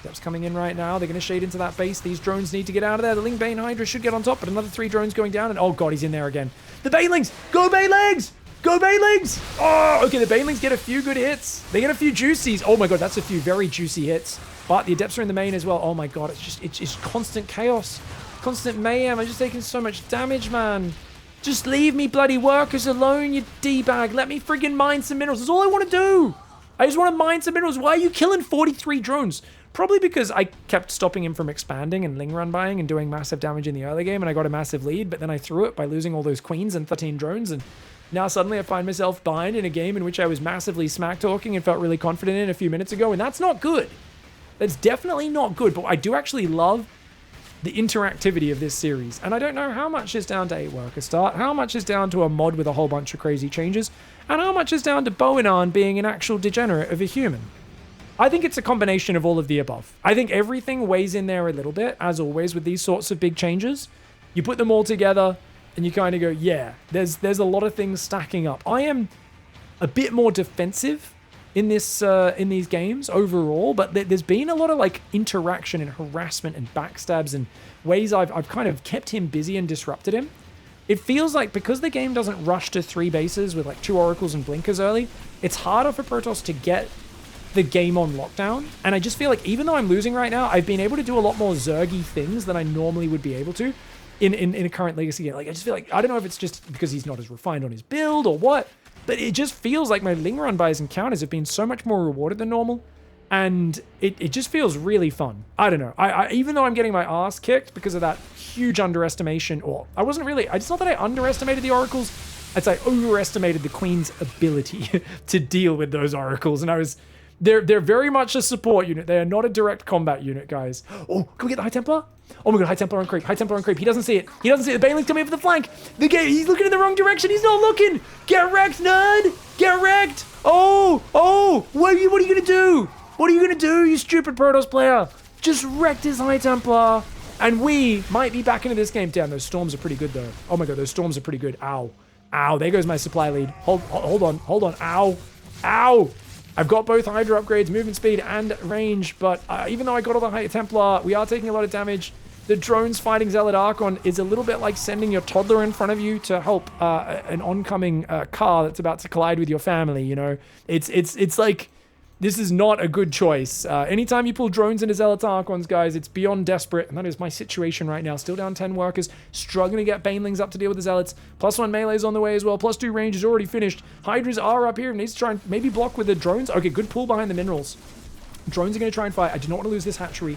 Dep's coming in right now. They're going to shade into that base. These drones need to get out of there. The Lingbane Hydra should get on top, but another 3 drones going down. And oh god, he's in there again. The Banelings! Go Banelings! Go Banelings! Oh, okay, the Banelings get a few good hits. They get a few juicies. Oh my god, that's a few very juicy hits. But the Adepts are in the main as well. Oh my god, it's just constant chaos. Constant mayhem. I'm just taking so much damage, man. Just leave me bloody workers alone, you D-bag. Let me friggin' mine some minerals. That's all I want to do. I just want to mine some minerals. Why are you killing 43 drones? Probably because I kept stopping him from expanding and Ling run buying and doing massive damage in the early game, and I got a massive lead, but then I threw it by losing all those queens and 13 drones, and now suddenly I find myself behind in a game in which I was massively smack-talking and felt really confident in a few minutes ago, and that's not good. That's definitely not good, but I do actually love the interactivity of this series. And I don't know how much is down to 8 worker start, how much is down to a mod with a whole bunch of crazy changes, and how much is down to Boanaan being an actual degenerate of a human. I think it's a combination of all of the above. I think everything weighs in there a little bit, as always with these sorts of big changes. You put them all together and you kind of go, yeah, there's a lot of things stacking up. I am a bit more defensive in these games overall, but there's been a lot of like interaction and harassment and backstabs and ways I've kind of kept him busy and disrupted him. It feels like because the game doesn't rush to 3 bases with like 2 oracles and blinkers early, it's harder for Protoss to get the game on lockdown. And I just feel like even though I'm losing right now, I've been able to do a lot more Zergy things than I normally would be able to in a current Legacy game. Like I just feel like, I don't know if it's just because he's not as refined on his build or what, but it just feels like my Ling run buys and counters have been so much more rewarded than normal. And it just feels really fun. I don't know. I even though I'm getting my ass kicked because of that huge underestimation, or it's not that I underestimated the oracles, it's I overestimated the Queen's ability to deal with those oracles. And they're very much a support unit. They are not a direct combat unit, guys. Oh, can we get the High Templar? Oh my god, High Templar on creep. High Templar on creep. He doesn't see it. He doesn't see it. The Baneling's coming in for the flank. He's looking in the wrong direction. He's not looking. Get wrecked, nerd. Get wrecked. Oh. What are you going to do? What are you going to do, you stupid Protoss player? Just wrecked his High Templar. And we might be back into this game. Damn, those storms are pretty good, though. Oh my god, those storms are pretty good. Ow. There goes my supply lead. Hold on. Ow. I've got both Hydra upgrades, movement speed and range, but even though I got all the High Templar, we are taking a lot of damage. The drones fighting Zealot Archon is a little bit like sending your toddler in front of you to help an oncoming car that's about to collide with your family, you know? It's like, this is not a good choice. Anytime you pull drones into Zealot Archons, guys, it's beyond desperate, and that is my situation right now. Still down 10 workers, struggling to get Banelings up to deal with the Zealots. +1 melee's on the way as well. +2 range is already finished. Hydras are up here and needs to try and maybe block with the drones. Okay, good pull behind the minerals. Drones are going to try and fight. I do not want to lose this hatchery.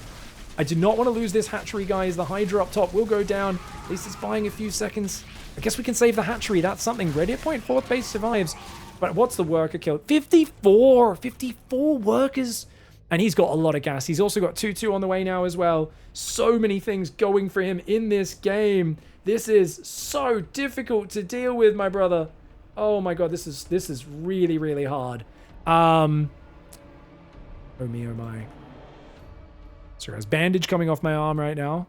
Guys. The Hydra up top will go down. At least it's buying a few seconds. I guess we can save the hatchery. That's something. Ready at point. 4th base survives. But what's the worker kill? 54 workers. And he's got a lot of gas. He's also got 2-2 on the way now as well. So many things going for him in this game. This is so difficult to deal with, my brother. Oh my god, this is really, really hard. Oh me, oh my. So there's bandage coming off my arm right now.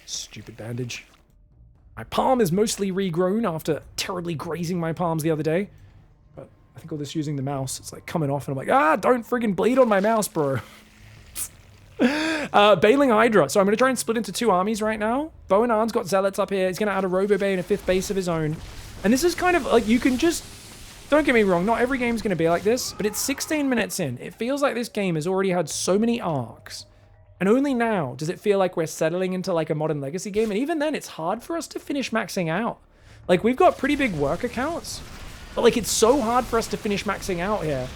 Stupid bandage. My palm is mostly regrown after terribly grazing my palms the other day. But I think all this using the mouse, it's like coming off and I'm like, don't friggin' bleed on my mouse, bro. Bailing Hydra. So I'm going to try and split into 2 armies right now. Boanaan's got Zealots up here. He's going to add a Robo Bay and a 5th base of his own. And this is kind of like, you can just, don't get me wrong, not every game's going to be like this, but it's 16 minutes in. It feels like this game has already had so many arcs. And only now does it feel like we're settling into like a modern Legacy game. And even then, it's hard for us to finish maxing out. Like, we've got pretty big worker counts, but like, it's so hard for us to finish maxing out here.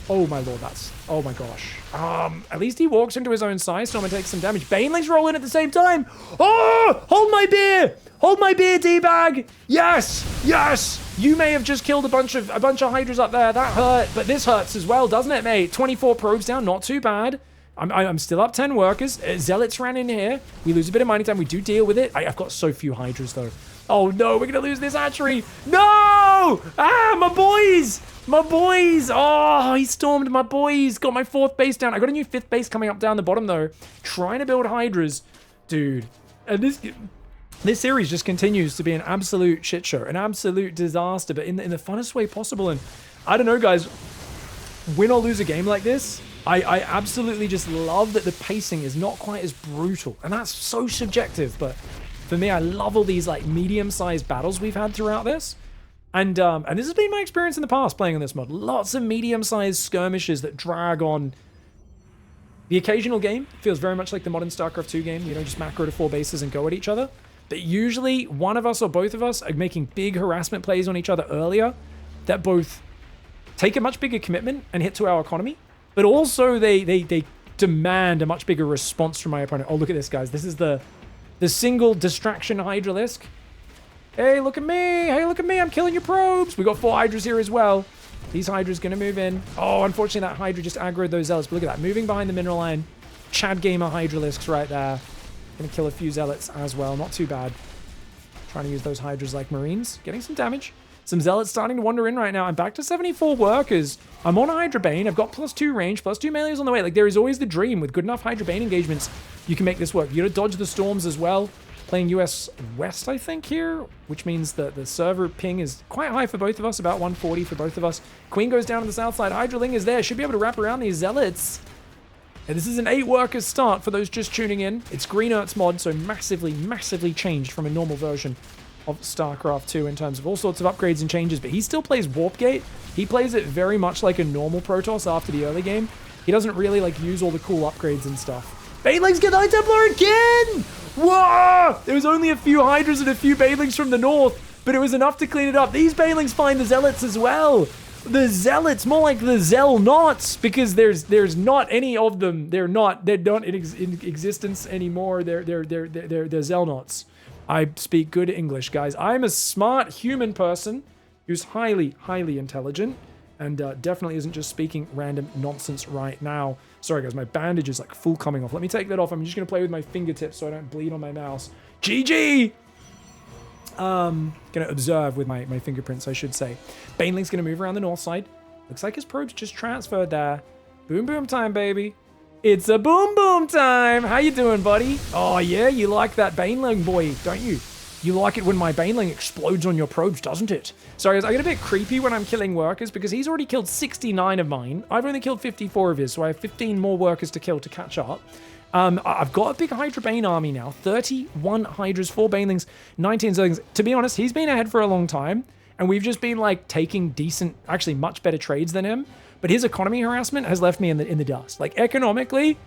Oh my lord, oh my gosh. At least he walks into his own size storm and takes some damage. Banelings roll in at the same time. Oh, hold my beer. Hold my beer, D-bag. Yes, yes. You may have just killed a bunch of hydras up there. That hurt, but this hurts as well, doesn't it, mate? 24 probes down, not too bad. I'm still up 10 workers. Zealots ran in here. We lose a bit of mining time. We do deal with it. I've got so few hydras, though. Oh, no, we're going to lose this hatchery. No! Ah, my boys! My boys! Oh, he stormed my boys. Got my 4th base down. I got a new 5th base coming up down the bottom, though. Trying to build hydras. Dude. And this series just continues to be an absolute shit show. An absolute disaster, but in the funnest way possible. And I don't know, guys. Win or lose a game like this, I absolutely just love that the pacing is not quite as brutal. And that's so subjective, but for me, I love all these like medium-sized battles we've had throughout this. And this has been my experience in the past playing on this mod. Lots of medium-sized skirmishes that drag on. The occasional game feels very much like the modern StarCraft 2 game. You know, just macro to 4 bases and go at each other. But usually one of us or both of us are making big harassment plays on each other earlier that both take a much bigger commitment and hit to our economy. But also they demand a much bigger response from my opponent. Oh, look at this, guys. This is the single distraction Hydralisk. Hey, look at me. Hey, look at me. I'm killing your probes. We got 4 hydras here as well. These hydras going to move in. Oh, unfortunately, that hydra just aggroed those zealots. But look at that. Moving behind the mineral line. Chad Gamer Hydralisks right there. Going to kill a few zealots as well. Not too bad. Trying to use those hydras like marines. Getting some damage. Some zealots starting to wander in right now. I'm back to 74 workers. I'm on a Hydra Bane. I've got +2 range, +2 melees on the way. Like, there is always the dream. With good enough Hydra Bane engagements, you can make this work. You gotta dodge the storms as well. Playing US West, I think, here, which means that the server ping is quite high for both of us, about 140 for both of us. Queen goes down to the south side. Hydraling is there. Should be able to wrap around these zealots. And this is an 8 workers start for those just tuning in. It's Greenert Mod, so massively, massively changed from a normal version of StarCraft 2 in terms of all sorts of upgrades and changes, but he still plays Warp Gate. He plays it very much like a normal Protoss after the early game. He doesn't really like use all the cool upgrades and stuff. Banelings get High Templar again! Whoa! There was only a few Hydras and a few Banelings from the north, but it was enough to clean it up. These Banelings find the Zealots as well. The Zealots, more like the Zelnots, because there's not any of them. They're not in existence anymore. They're Zelnots. I speak good English, guys. I'm a smart human person who's highly, highly intelligent and definitely isn't just speaking random nonsense right now. Sorry, guys, my bandage is like full coming off. Let me take that off. I'm just going to play with my fingertips so I don't bleed on my mouse. GG! Going to observe with my fingerprints, I should say. Baneling's going to move around the north side. Looks like his probes just transferred there. Boom, boom time, baby. It's a boom boom time. How you doing, buddy? Oh, yeah, you like that Baneling boy, don't you? You like it when my Baneling explodes on your probes, doesn't it? Sorry, guys, I get a bit creepy when I'm killing workers because he's already killed 69 of mine. I've only killed 54 of his, so I have 15 more workers to kill to catch up. I've got a big Hydra Bane army now. 31 Hydras, 4 Banelings, 19 Zerglings. To be honest, he's been ahead for a long time, and we've just been, like, taking decent, actually much better trades than him. But his economy harassment has left me in the dust. Like, economically,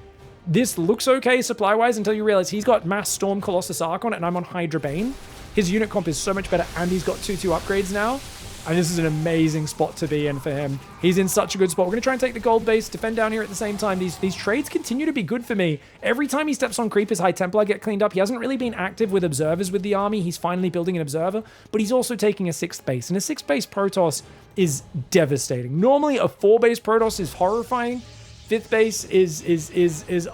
this looks okay supply-wise until you realize he's got Mass Storm Colossus Archon and I'm on Hydra Bane. His unit comp is so much better, and he's got 2/2 upgrades now. And this is an amazing spot to be in for him. He's in such a good spot. We're going to try and take the gold base, defend down here at the same time. These trades continue to be good for me. Every time he steps on creep, his High Templar get cleaned up. He hasn't really been active with observers with the army. He's finally building an observer, but he's also taking a 6th base. And a 6th base Protoss is devastating. Normally, a 4-base Protoss is horrifying. 5th base is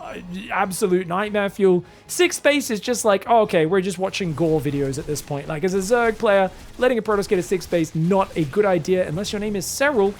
absolute nightmare fuel. 6th base is just like, oh, okay, we're just watching gore videos at this point. Like, as a Zerg player, letting a Protoss get a 6th base, not a good idea unless your name is Cyril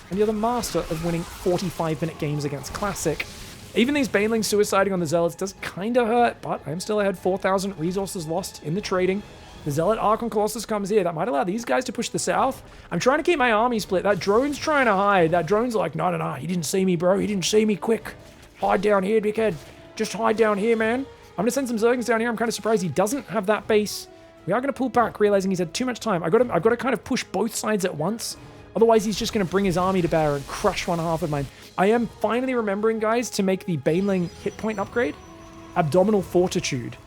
and you're the master of winning 45-minute games against Classic. Even these Banelings suiciding on the Zealots does kind of hurt, but I'm still ahead. 4,000 resources lost in the trading. The Zealot Archon Colossus comes here. That might allow these guys to push the south. I'm trying to keep my army split. That drone's trying to hide. That drone's like, no, he didn't see me, bro. He didn't see me. Quick. Hide down here, dickhead. Just hide down here, man. I'm going to send some Zerglings down here. I'm kind of surprised he doesn't have that base. We are going to pull back, realizing he's had too much time. I've got to kind of push both sides at once. Otherwise, he's just going to bring his army to bear and crush one half of mine. I am finally remembering, guys, to make the Baneling hit point upgrade. Abdominal Fortitude.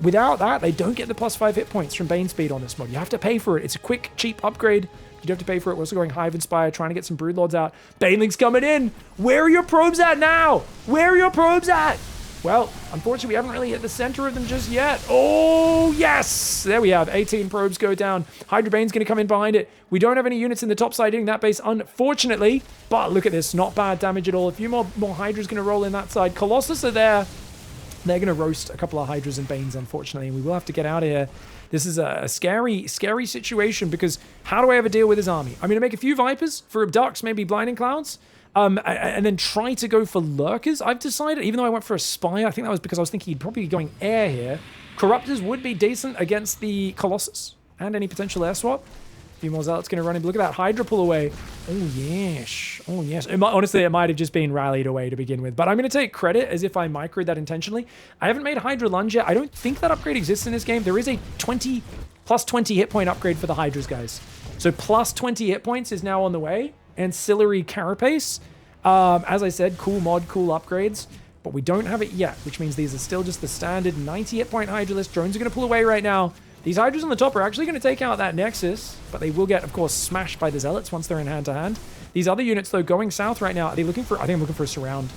Without that, they don't get the +5 hit points from Bane Speed on this mod. You have to pay for it. It's a quick, cheap upgrade. You don't have to pay for it. We're also going Hive Inspire, trying to get some Broodlords out. Baneling's coming in. Where are your probes at now? Where are your probes at? Well, unfortunately, we haven't really hit the center of them just yet. Oh, yes! There we have 18 probes go down. Hydra Bane's going to come in behind it. We don't have any units in the top side hitting that base, unfortunately. But look at this. Not bad damage at all. A few more Hydras going to roll in that side. Colossus are there. They're going to roast a couple of Hydras and Banes, unfortunately. And we will have to get out of here. This is a scary, scary situation because how do I ever deal with his army? I'm going to make a few Vipers for Abducts, maybe Blinding Clouds. And then try to go for Lurkers. I've decided, even though I went for a Spy, I think that was because I was thinking he'd probably be going air here. Corruptors would be decent against the Colossus and any potential air swap. A few more Zealots going to run in. Look at that Hydra pull away. Oh, yes. Oh, yes. Honestly, it might have just been rallied away to begin with. But I'm going to take credit as if I microed that intentionally. I haven't made Hydra Lunge yet. I don't think that upgrade exists in this game. There is a plus 20 hit point upgrade for the Hydras, guys. So plus 20 hit points is now on the way. Ancillary Carapace. As I said, cool mod, cool upgrades, but we don't have it yet, which means these are still just the standard 90 hit point Hydra list. Drones are going to pull away right now. These Hydras on the top are actually going to take out that Nexus, but they will get, of course, smashed by the Zealots once they're in hand-to-hand. These other units, though, going south right now, are they looking for... I think I'm looking for a surround.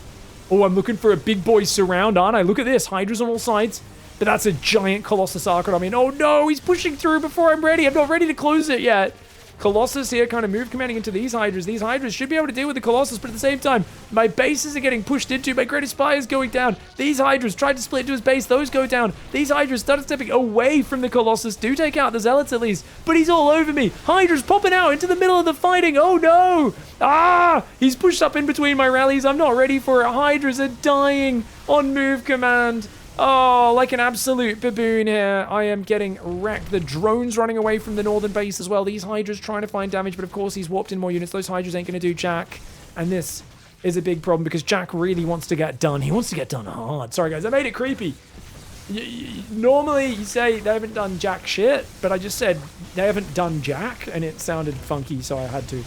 Oh, I'm looking for a big boy surround, aren't I? Look at this. Hydras on all sides. But that's a giant Colossus Archon. I mean, oh no, he's pushing through before I'm ready. I'm not ready to close it yet. Colossus here kind of move commanding into these Hydras. These Hydras should be able to deal with the Colossus, but at the same time, my bases are getting pushed into. My Greater Spire is going down. These Hydras tried to split into his base. Those go down. These Hydras started stepping away from the Colossus. Do take out the Zealots at least, but he's all over me. Hydras popping out into the middle of the fighting. Oh no! Ah! He's pushed up in between my rallies. I'm not ready for it. Hydras are dying on move command. Oh, like an absolute baboon here. I am getting wrecked. The drone's running away from the northern base as well. These Hydras trying to find damage, but of course he's warped in more units. Those Hydras ain't going to do jack. And this is a big problem because Jack really wants to get done. He wants to get done hard. Sorry, guys. I made it creepy. Normally, you say they haven't done jack shit, but I just said they haven't done jack, and it sounded funky, so I had to.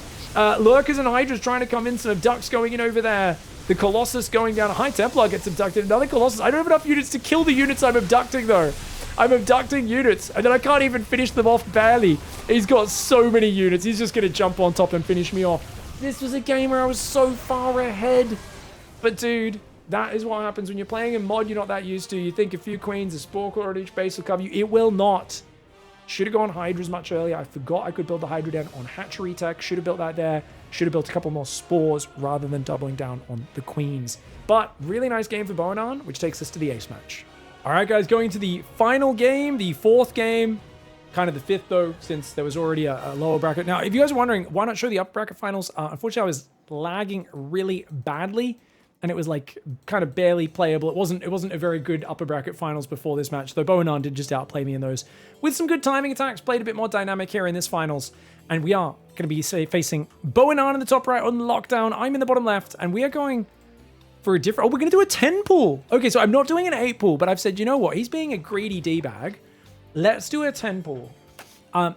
Lurkers and Hydras trying to come in. Some Abducts going in over there. The Colossus going down. A High Templar gets abducted. Another Colossus. I don't have enough units to kill the units I'm abducting, though. I'm abducting units, and then I can't even finish them off barely. He's got so many units. He's just going to jump on top and finish me off. This was a game where I was so far ahead. But, dude, that is what happens when you're playing a mod you're not that used to. You think a few queens, a spore core on each base will cover you. It will not. Should have gone Hydras much earlier. I forgot I could build the Hydra den on Hatchery Tech. Should have built that there. Should have built a couple more spores rather than doubling down on the queens. But really nice game for Boanaan, which takes us to the ace match. All right, guys, going to the final game, the fourth game. Kind of the fifth, though, since there was already a lower bracket. Now, if you guys are wondering, why not show the upper bracket finals? Unfortunately, I was lagging really badly, and it was like kind of barely playable. It wasn't a very good upper bracket finals before this match, though Boanaan did just outplay me in those. With some good timing attacks, played a bit more dynamic here in this finals. And we are going to be facing Boanaan in the top right on lockdown. I'm in the bottom left, and we are going for a different... Oh, we're going to do a 10 pool. Okay, so I'm not doing an 8 pool, but I've said, you know what? He's being a greedy D-bag. Let's do a 10 pool.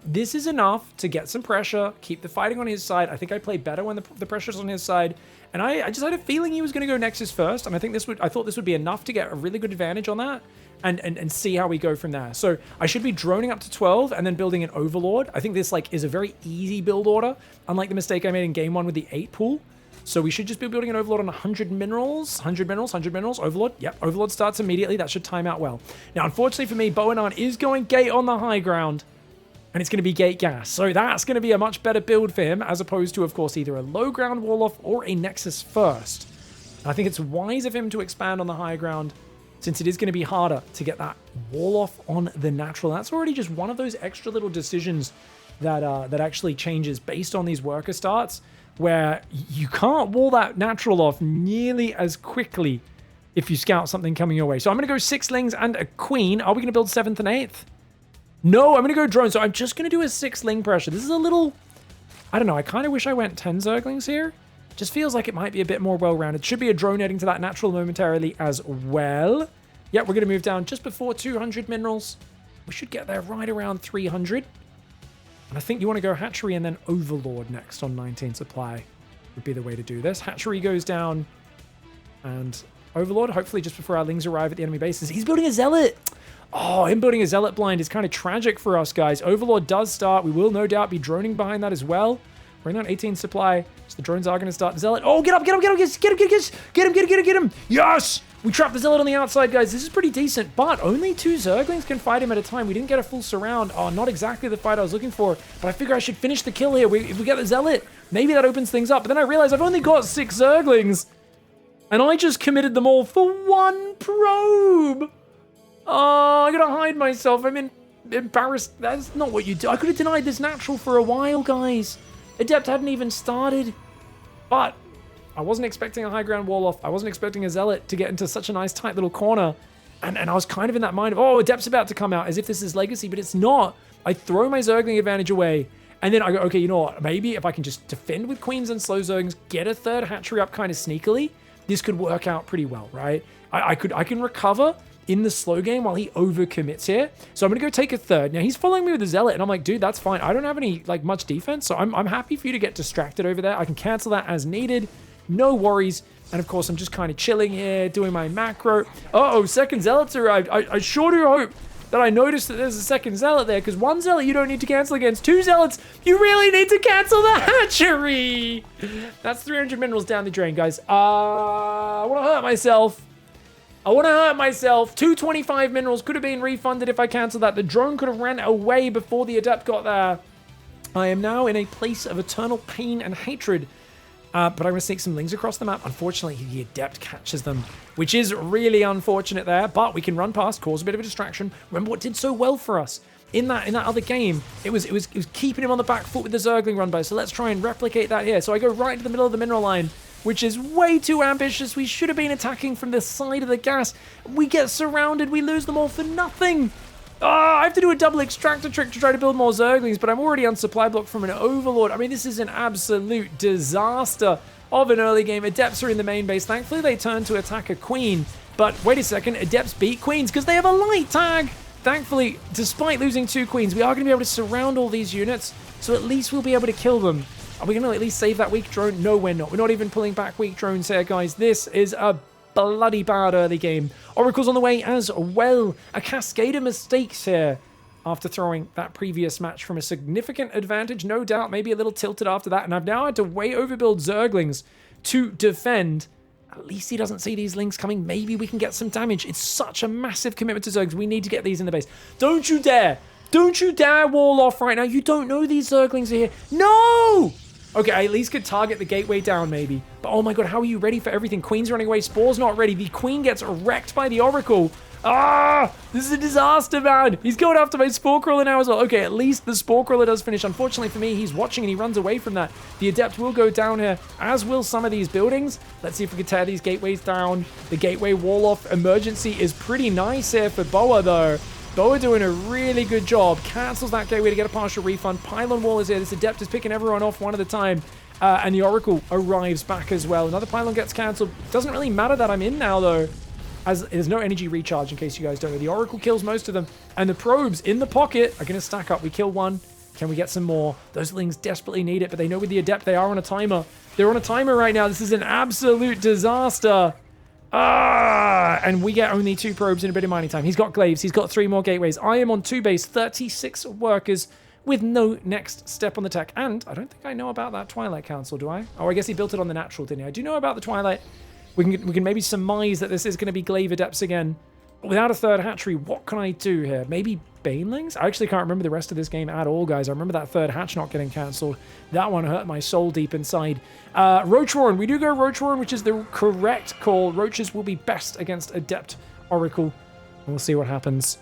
This is enough to get some pressure, keep the fighting on his side. I think I play better when the pressure's on his side. And I just had a feeling he was going to go Nexus first, and I thought this would be enough to get a really good advantage on that. And see how we go from there. So I should be droning up to 12 and then building an Overlord. I think this is a very easy build order, unlike the mistake I made in game 1 with the 8 pool. So we should just be building an Overlord on 100 minerals. 100 minerals, Overlord. Yep, Overlord starts immediately. That should time out well. Now, unfortunately for me, Boanaan is going gate on the high ground, and it's going to be gate gas. So that's going to be a much better build for him, as opposed to, of course, either a low ground wall off or a Nexus first. And I think it's wise of him to expand on the high ground, since it is going to be harder to get that wall off on the natural. That's already just one of those extra little decisions that actually changes based on these worker starts, where you can't wall that natural off nearly as quickly if you scout something coming your way. So I'm going to go 6 lings and a queen. Are we going to build 7th and 8th? No, I'm going to go drone. So I'm just going to do a 6 ling pressure. This is a little... I don't know. I kind of wish I went 10 zerglings here. Just feels like it might be a bit more well-rounded. Should be a drone heading to that natural momentarily as well. Yeah, we're going to move down just before 200 minerals. We should get there right around 300. And I think you want to go Hatchery and then Overlord next on 19 supply would be the way to do this. Hatchery goes down and Overlord, hopefully just before our lings arrive at the enemy bases. He's building a Zealot. Oh, him building a Zealot blind is kind of tragic for us, guys. Overlord does start. We will no doubt be droning behind that as well. We're on 18 supply, so the drones are going to start. The Zealot. Oh, get up, get up, get up, get him. Yes! We trapped the Zealot on the outside, guys. This is pretty decent, but only 2 Zerglings can fight him at a time. We didn't get a full surround. Oh, not exactly the fight I was looking for, but I figure I should finish the kill here. If we get the Zealot, maybe that opens things up. But then I realized I've only got 6 Zerglings, and I just committed them all for 1 probe. Oh, I gotta hide myself. I'm embarrassed. That's not what you do. I could have denied this natural for a while, guys. Adept hadn't even started, but I wasn't expecting a high ground wall off. I wasn't expecting a Zealot to get into such a nice tight little corner. And I was kind of in that mind of, oh, Adept's about to come out as if this is Legacy, but it's not. I throw my Zergling advantage away. And then I go, okay, you know what? Maybe if I can just defend with Queens and slow Zerglings, get a 3rd hatchery up kind of sneakily, this could work out pretty well, right? I can recover in the slow game while he overcommits here. So I'm going to go take a 3rd. Now, he's following me with a Zealot, and I'm like, dude, that's fine. I don't have any, like, much defense, so I'm happy for you to get distracted over there. I can cancel that as needed. No worries. And, of course, I'm just kind of chilling here, doing my macro. Uh-oh, 2nd Zealot's arrived. I sure do hope that I noticed that there's a 2nd Zealot there, because 1 Zealot you don't need to cancel against. 2 Zealots, you really need to cancel the hatchery. That's 300 minerals down the drain, guys. I want to hurt myself. 225 minerals could have been refunded if I canceled that. The drone could have ran away before the Adept got there. I am now in a place of eternal pain and hatred. But I'm going to sneak some Lings across the map. Unfortunately, the Adept catches them, which is really unfortunate there. But we can run past, cause a bit of a distraction. Remember what did so well for us in that other game? It was keeping him on the back foot with the Zergling run by. So let's try and replicate that here. So I go right to the middle of the mineral line, which is way too ambitious. We should have been attacking from the side of the gas. We get surrounded. We lose them all for nothing. I have to do a double extractor trick to try to build more Zerglings, but I'm already on supply block from an Overlord. I mean, this is an absolute disaster of an early game. Adepts are in the main base. Thankfully, they turn to attack a Queen. But wait a second, Adepts beat Queens because they have a light tag. Thankfully, despite losing 2 Queens, we are going to be able to surround all these units, so at least we'll be able to kill them. Are we going to at least save that weak drone? No, we're not. We're not even pulling back weak drones here, guys. This is a bloody bad early game. Oracle's on the way as well. A cascade of mistakes here after throwing that previous match from a significant advantage. No doubt, maybe a little tilted after that. And I've now had to way overbuild Zerglings to defend. At least he doesn't see these Lings coming. Maybe we can get some damage. It's such a massive commitment to Zergs. We need to get these in the base. Don't you dare. Don't you dare wall off right now. You don't know these Zerglings are here. No! Okay, I at least could target the gateway down, maybe. But oh my god, how are you ready for everything? Queen's running away. Spore's not ready. The Queen gets wrecked by the Oracle. Ah! This is a disaster, man. He's going after my Spore Crawler now as well. Okay, at least the Spore Crawler does finish. Unfortunately for me, he's watching and he runs away from that. The Adept will go down here, as will some of these buildings. Let's see if we can tear these gateways down. The gateway wall-off emergency is pretty nice here for Boa, though. Boa doing a really good job. Cancels that gateway to get a partial refund. Pylon wall is here. This Adept is picking everyone off one at a time. And the Oracle arrives back as well. Another pylon gets cancelled. Doesn't really matter that I'm in now, though, as there's no energy recharge, in case you guys don't know. The Oracle kills most of them. And the probes in the pocket are going to stack up. We kill one. Can we get some more? Those Lings desperately need it, but they know with the Adept they are on a timer. They're on a timer right now. This is an absolute disaster. And we get only 2 probes in a bit of mining time. He's got glaives. He's got 3 more gateways. I am on 2 base, 36 workers with no next step on the tech. And I don't think I know about that Twilight Council, do I? Oh, I guess he built it on the natural, didn't he? I do know about the Twilight. We can maybe surmise that this is going to be glaive Adepts again. Without a 3rd hatchery, what can I do here? Maybe Banelings? I actually can't remember the rest of this game at all, guys. I remember that 3rd hatch not getting cancelled. That one hurt my soul deep inside. Roach Warren. We do go Roach Warren, which is the correct call. Roaches will be best against Adept Oracle. We'll see what happens.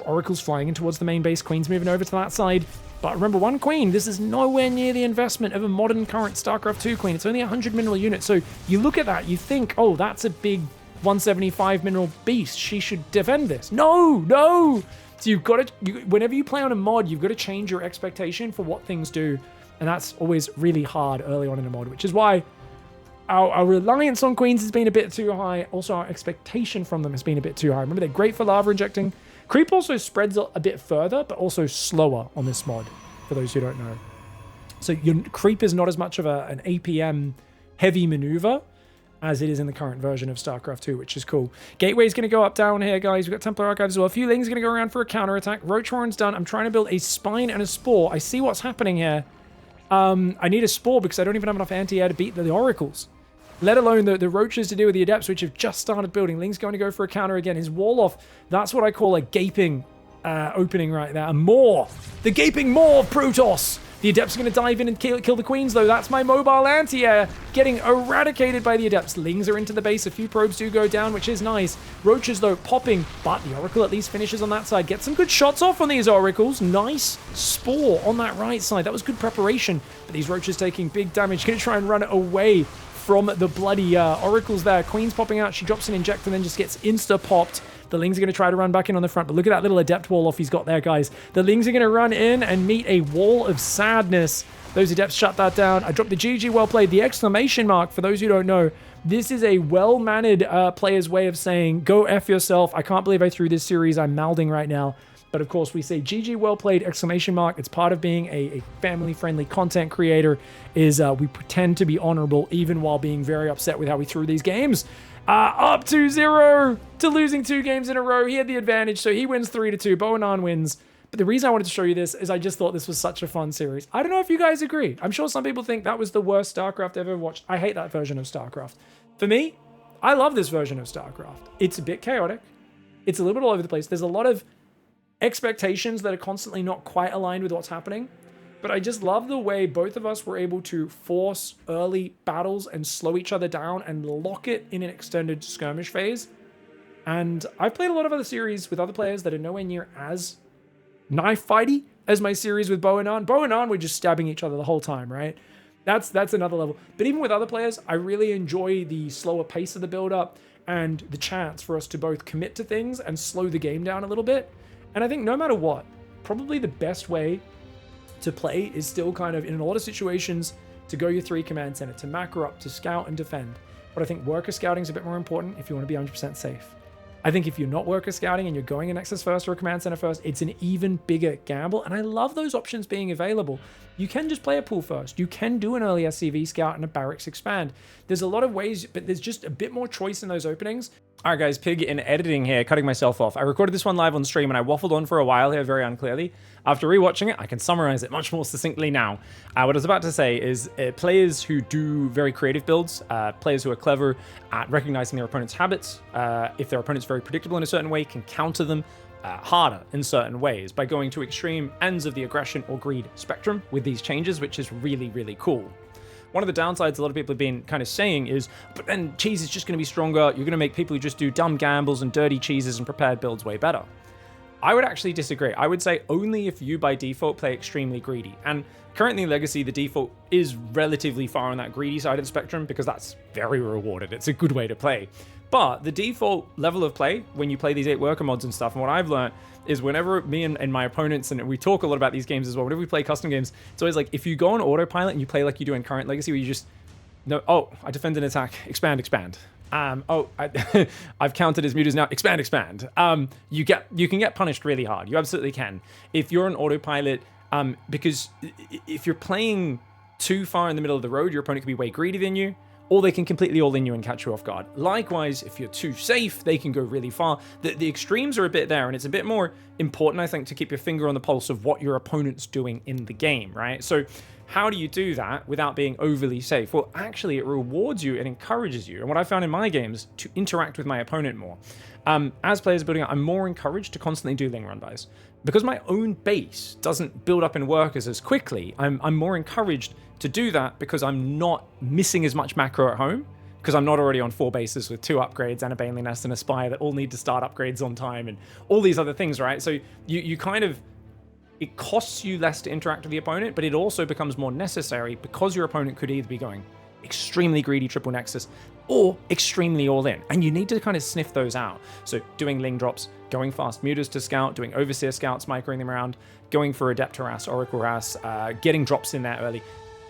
Oracle's flying in towards the main base. Queen's moving over to that side. But remember, 1 Queen. This is nowhere near the investment of a modern current StarCraft 2 Queen. It's only a 100 mineral unit. So you look at that, you think, oh, that's a big 175 mineral beast. She should defend this. No, no. So you've got to, whenever you play on a mod, you've got to change your expectation for what things do. And that's always really hard early on in a mod, which is why our reliance on Queens has been a bit too high. Also, our expectation from them has been a bit too high. Remember, they're great for lava injecting. Creep also spreads a bit further, but also slower on this mod, for those who don't know. So your creep is not as much of an APM heavy maneuver. as it is in the current version of StarCraft 2, which is cool. Gateway's going to go up down here, guys. We've got Templar Archives as well. A few Lings are going to go around for a counterattack. Roach Warren's done. I'm trying to build a Spine and a Spore. I see what's happening here. I need a Spore because I don't even have enough anti-air to beat the Oracles. Let alone the Roaches to deal with the Adepts, which have just started building. Ling's going to go for a counter again. His wall off, that's what I call a gaping opening right there. A maw. The gaping maw of Protoss. The Adepts are going to dive in and kill the Queens, though. That's my mobile anti-air getting eradicated by the Adepts. Lings are into the base. A few probes do go down, which is nice. Roaches, though, popping, but the Oracle at least finishes on that side. Get some good shots off on these Oracles. Nice Spore on that right side. That was good preparation, but these Roaches taking big damage. Going to try and run away from the bloody Oracles there. Queen's popping out. She drops an Inject and then just gets insta-popped. The Lings are going to try to run back in on the front, but look at that little Adept wall off he's got there, guys. The Lings are going to run in and meet a wall of sadness. Those Adepts shut that down. I dropped the GG, well played. The exclamation mark, for those who don't know, this is a well-mannered player's way of saying, go F yourself. I can't believe I threw this series. I'm mouthing right now. But of course, we say GG, well played, exclamation mark. It's part of being a family-friendly content creator, is we pretend to be honorable even while being very upset with how we threw these games. Up 2-0 to losing 2 games in a row. He had the advantage, so he wins 3-2. Boanaan wins. But the reason I wanted to show you this is I just thought this was such a fun series. I don't know if you guys agree. I'm sure some people think that was the worst StarCraft I've ever watched. I hate that version of StarCraft. For me, I love this version of StarCraft. It's a bit chaotic. It's a little bit all over the place. There's a lot of expectations that are constantly not quite aligned with what's happening. But I just love the way both of us were able to force early battles and slow each other down and lock it in an extended skirmish phase. And I've played a lot of other series with other players that are nowhere near as knife fighty as my series with Boanaan. Boanaan, we're just stabbing each other the whole time, right? That's another level. But even with other players, I really enjoy the slower pace of the build-up and the chance for us to both commit to things and slow the game down a little bit. And I think no matter what, probably the best way to play is still kind of, in a lot of situations, to go your 3 command center, to macro up, to scout and defend. But I think worker scouting is a bit more important if you want to be 100% safe. I think if you're not worker scouting and you're going a Nexus first or a command center first, it's an even bigger gamble. And I love those options being available. You can just play a pool first. You can do an early SCV scout and a barracks expand. There's a lot of ways, but there's just a bit more choice in those openings. All right, guys, Pig in editing here, cutting myself off. I recorded this one live on stream and I waffled on for a while here very unclearly. After rewatching it, I can summarize it much more succinctly now. What I was about to say is players who do very creative builds, players who are clever at recognizing their opponent's habits, if their opponent's very predictable in a certain way, can counter them harder in certain ways by going to extreme ends of the aggression or greed spectrum with these changes, which is really, really cool. One of the downsides a lot of people have been kind of saying is, but then cheese is just going to be stronger. You're going to make people who just do dumb gambles and dirty cheeses and prepared builds way better. I would actually disagree. I would say only if you by default play extremely greedy. And currently in Legacy, the default is relatively far on that greedy side of the spectrum because that's very rewarded. It's a good way to play. But the default level of play, when you play these 8 worker mods and stuff, and what I've learned is whenever me and my opponents, and we talk a lot about these games as well, whenever we play custom games, it's always like, if you go on autopilot and you play like you do in current Legacy, where you just, no, oh, I defend an attack, expand. I've counted his mutas now, expand. You can get punished really hard. You absolutely can. If you're an autopilot, because if you're playing too far in the middle of the road, your opponent can be way greedy than you, or they can completely all-in you and catch you off guard. Likewise, if you're too safe, they can go really far. The extremes are a bit there, and it's a bit more important, I think, to keep your finger on the pulse of what your opponent's doing in the game, right? So how do you do that without being overly safe? Well, actually, it rewards you and encourages you. And what I found in my games, to interact with my opponent more. As players are building up, I'm more encouraged to constantly do Ling run buys. Because my own base doesn't build up in workers as quickly, I'm more encouraged to do that because I'm not missing as much macro at home, because I'm not already on 4 bases with 2 upgrades and a Baneley Nest and a Spire that all need to start upgrades on time and all these other things, right? So you kind of, it costs you less to interact with the opponent, but it also becomes more necessary because your opponent could either be going extremely greedy triple Nexus or extremely all in, and you need to kind of sniff those out. So doing Ling drops, going fast mutas to scout, doing Overseer scouts, microing them around, going for Adept harass, Oracle harass, getting drops in there early,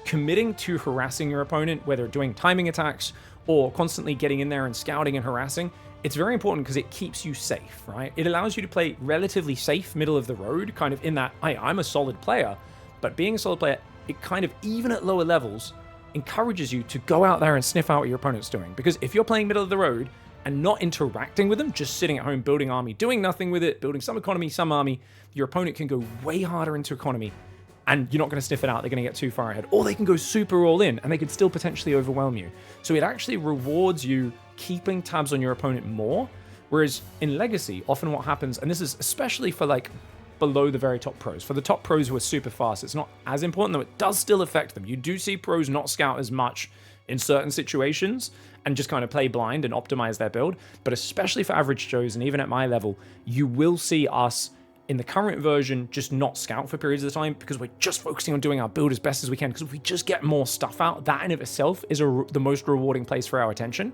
committing to harassing your opponent, whether doing timing attacks or constantly getting in there and scouting and harassing. It's very important because it keeps you safe, right? It allows you to play relatively safe, middle of the road, kind of in that, hey, I'm a solid player, but being a solid player, it kind of, even at lower levels, encourages you to go out there and sniff out what your opponent's doing. Because if you're playing middle of the road and not interacting with them, just sitting at home building army, doing nothing with it, building some economy, some army, your opponent can go way harder into economy and you're not going to sniff it out. They're going to get too far ahead. Or they can go super all in and they could still potentially overwhelm you. So it actually rewards you keeping tabs on your opponent more. Whereas in Legacy, often what happens, and this is especially for like below the very top pros, for the top pros who are super fast, it's not as important, though it does still affect them. You do see pros not scout as much in certain situations and just kind of play blind and optimize their build. But especially for average Joes and even at my level, you will see us in the current version just not scout for periods of time because we're just focusing on doing our build as best as we can. Because if we just get more stuff out, that in of itself is the most rewarding place for our attention.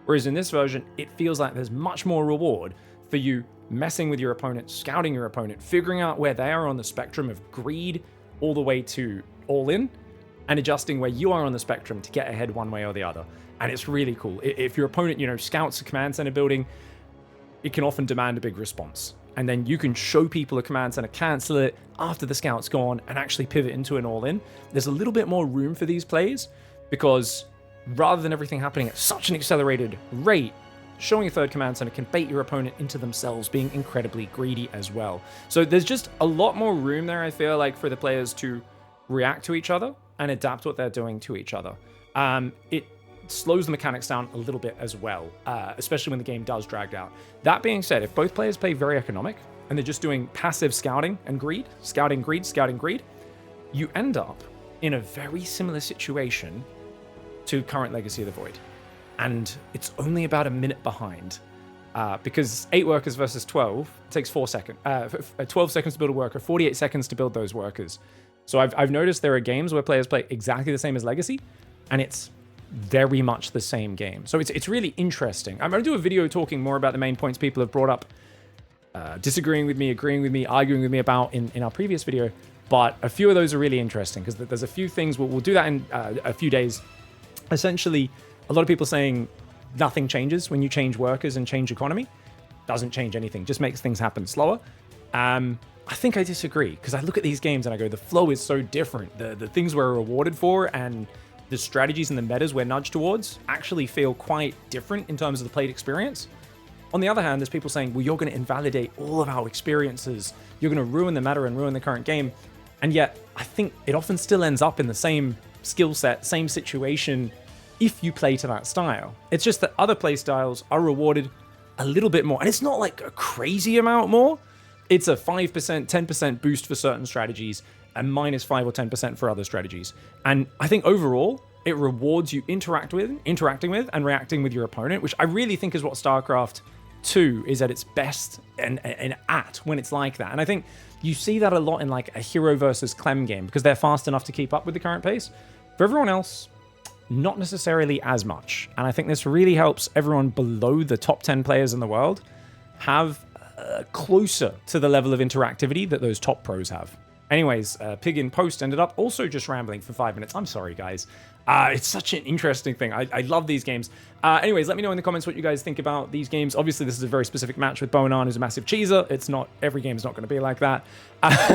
Whereas in this version, it feels like there's much more reward for you messing with your opponent, scouting your opponent, figuring out where they are on the spectrum of greed all the way to all in, and adjusting where you are on the spectrum to get ahead one way or the other. And it's really cool. If your opponent, scouts a command center building, it can often demand a big response. And then you can show people a command center, cancel it after the scout's gone, and actually pivot into an all-in. There's a little bit more room for these plays because rather than everything happening at such an accelerated rate, showing a third command center can bait your opponent into themselves being incredibly greedy as well. So there's just a lot more room there, I feel like, for the players to react to each other and adapt what they're doing to each other. It slows the mechanics down a little bit as well, especially when the game does drag out. That being said, if both players play very economic and they're just doing passive scouting and greed, scouting, greed, scouting, greed, you end up in a very similar situation to current Legacy of the Void. And it's only about a minute behind because 8 workers versus 12 takes 4 seconds. 12 seconds to build a worker, 48 seconds to build those workers. So I've noticed there are games where players play exactly the same as Legacy, and it's very much the same game. So it's really interesting. I'm going to do a video talking more about the main points people have brought up, disagreeing with me, agreeing with me, arguing with me about in our previous video. But a few of those are really interesting because there's a few things. We'll do that in a few days. Essentially, a lot of people saying nothing changes when you change workers and change economy. Doesn't change anything, just makes things happen slower. I think I disagree because I look at these games and I go, the flow is so different. The things we're rewarded for and the strategies and the metas we're nudged towards actually feel quite different in terms of the played experience. On the other hand, there's people saying, well, you're going to invalidate all of our experiences. You're going to ruin the meta and ruin the current game. And yet, I think it often still ends up in the same skill set, same situation, if you play to that style. It's just that other play styles are rewarded a little bit more. And it's not like a crazy amount more. It's a 5%, 10% boost for certain strategies and minus 5 or 10% for other strategies. And I think overall, it rewards you interacting with and reacting with your opponent, which I really think is what StarCraft 2 is at its best and at when it's like that. And I think you see that a lot in like a hero versus Clem game because they're fast enough to keep up with the current pace. For everyone else, not necessarily as much. And I think this really helps everyone below the top 10 players in the world have closer to the level of interactivity that those top pros have. Anyways, Pig in Post ended up also just rambling for 5 minutes. I'm sorry, guys. It's such an interesting thing. I love these games. Anyways, let me know in the comments what you guys think about these games. Obviously, this is a very specific match with Boanaan, who's a massive cheeser. It's not, every game's not going to be like that.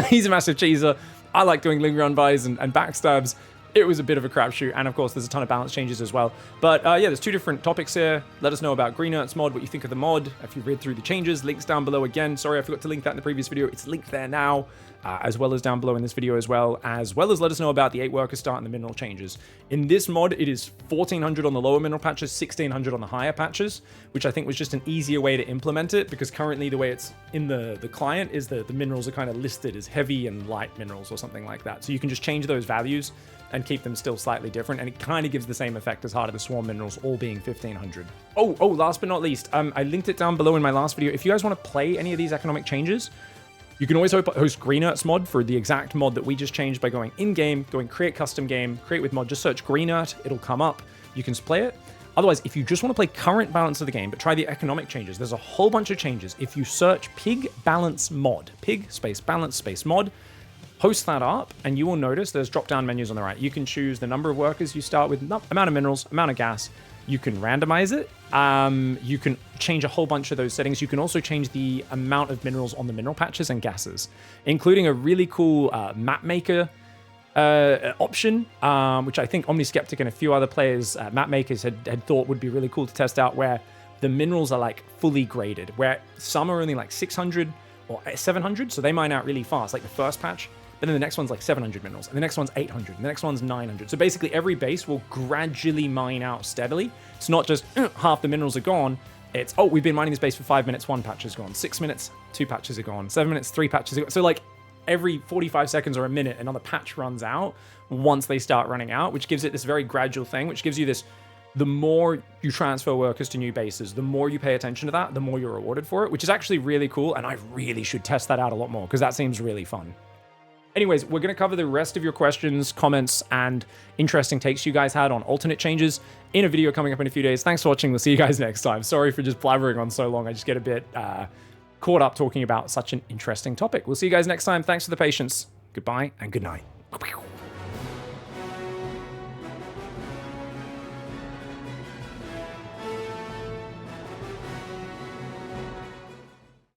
He's a massive cheeser. I like doing linger on buys and backstabs. It was a bit of a crapshoot, and of course, there's a ton of balance changes as well. But yeah, there's 2 different topics here. Let us know about Greenert Mod, what you think of the mod. If you read through the changes, links down below again. Sorry, I forgot to link that in the previous video. It's linked there now, as well as down below in this video as well as let us know about the 8 worker start and the mineral changes. In this mod, it is 1400 on the lower mineral patches, 1600 on the higher patches, which I think was just an easier way to implement it, because currently the way it's in the client is the minerals are kind of listed as heavy and light minerals or something like that. So you can just change those values and keep them still slightly different, and it kind of gives the same effect as Heart of the Swarm minerals all being 1500. Oh, last but not least, I linked it down below in my last video. If you guys want to play any of these economic changes, you can always host Greenert's mod for the exact mod that we just changed by going in-game, going create custom game, create with mod, just search Greenert, it'll come up, you can play it. Otherwise, if you just want to play current balance of the game, but try the economic changes, there's a whole bunch of changes. If you search Pig Balance Mod, Pig space balance space mod, post that up, and you will notice there's drop-down menus on the right. You can choose the number of workers you start with, amount of minerals, amount of gas. You can randomize it. You can change a whole bunch of those settings. You can also change the amount of minerals on the mineral patches and gases, including a really cool map maker option, which I think Omniskeptic and a few other players, map makers, had thought would be really cool to test out, where the minerals are like fully graded, where some are only like 600 or 700, so they mine out really fast, like the first patch, but then the next one's like 700 minerals, and the next one's 800, and the next one's 900. So basically every base will gradually mine out steadily. It's not just half the minerals are gone. It's, oh, we've been mining this base for 5 minutes, 1 patch is gone. 6 minutes, 2 patches are gone. 7 minutes, 3 patches are gone. So like every 45 seconds or a minute, another patch runs out once they start running out, which gives it this very gradual thing, which gives you this, the more you transfer workers to new bases, the more you pay attention to that, the more you're rewarded for it, which is actually really cool. And I really should test that out a lot more because that seems really fun. Anyways, we're going to cover the rest of your questions, comments, and interesting takes you guys had on alternate changes in a video coming up in a few days. Thanks for watching. We'll see you guys next time. Sorry for just blabbering on so long. I just get a bit caught up talking about such an interesting topic. We'll see you guys next time. Thanks for the patience. Goodbye and good night.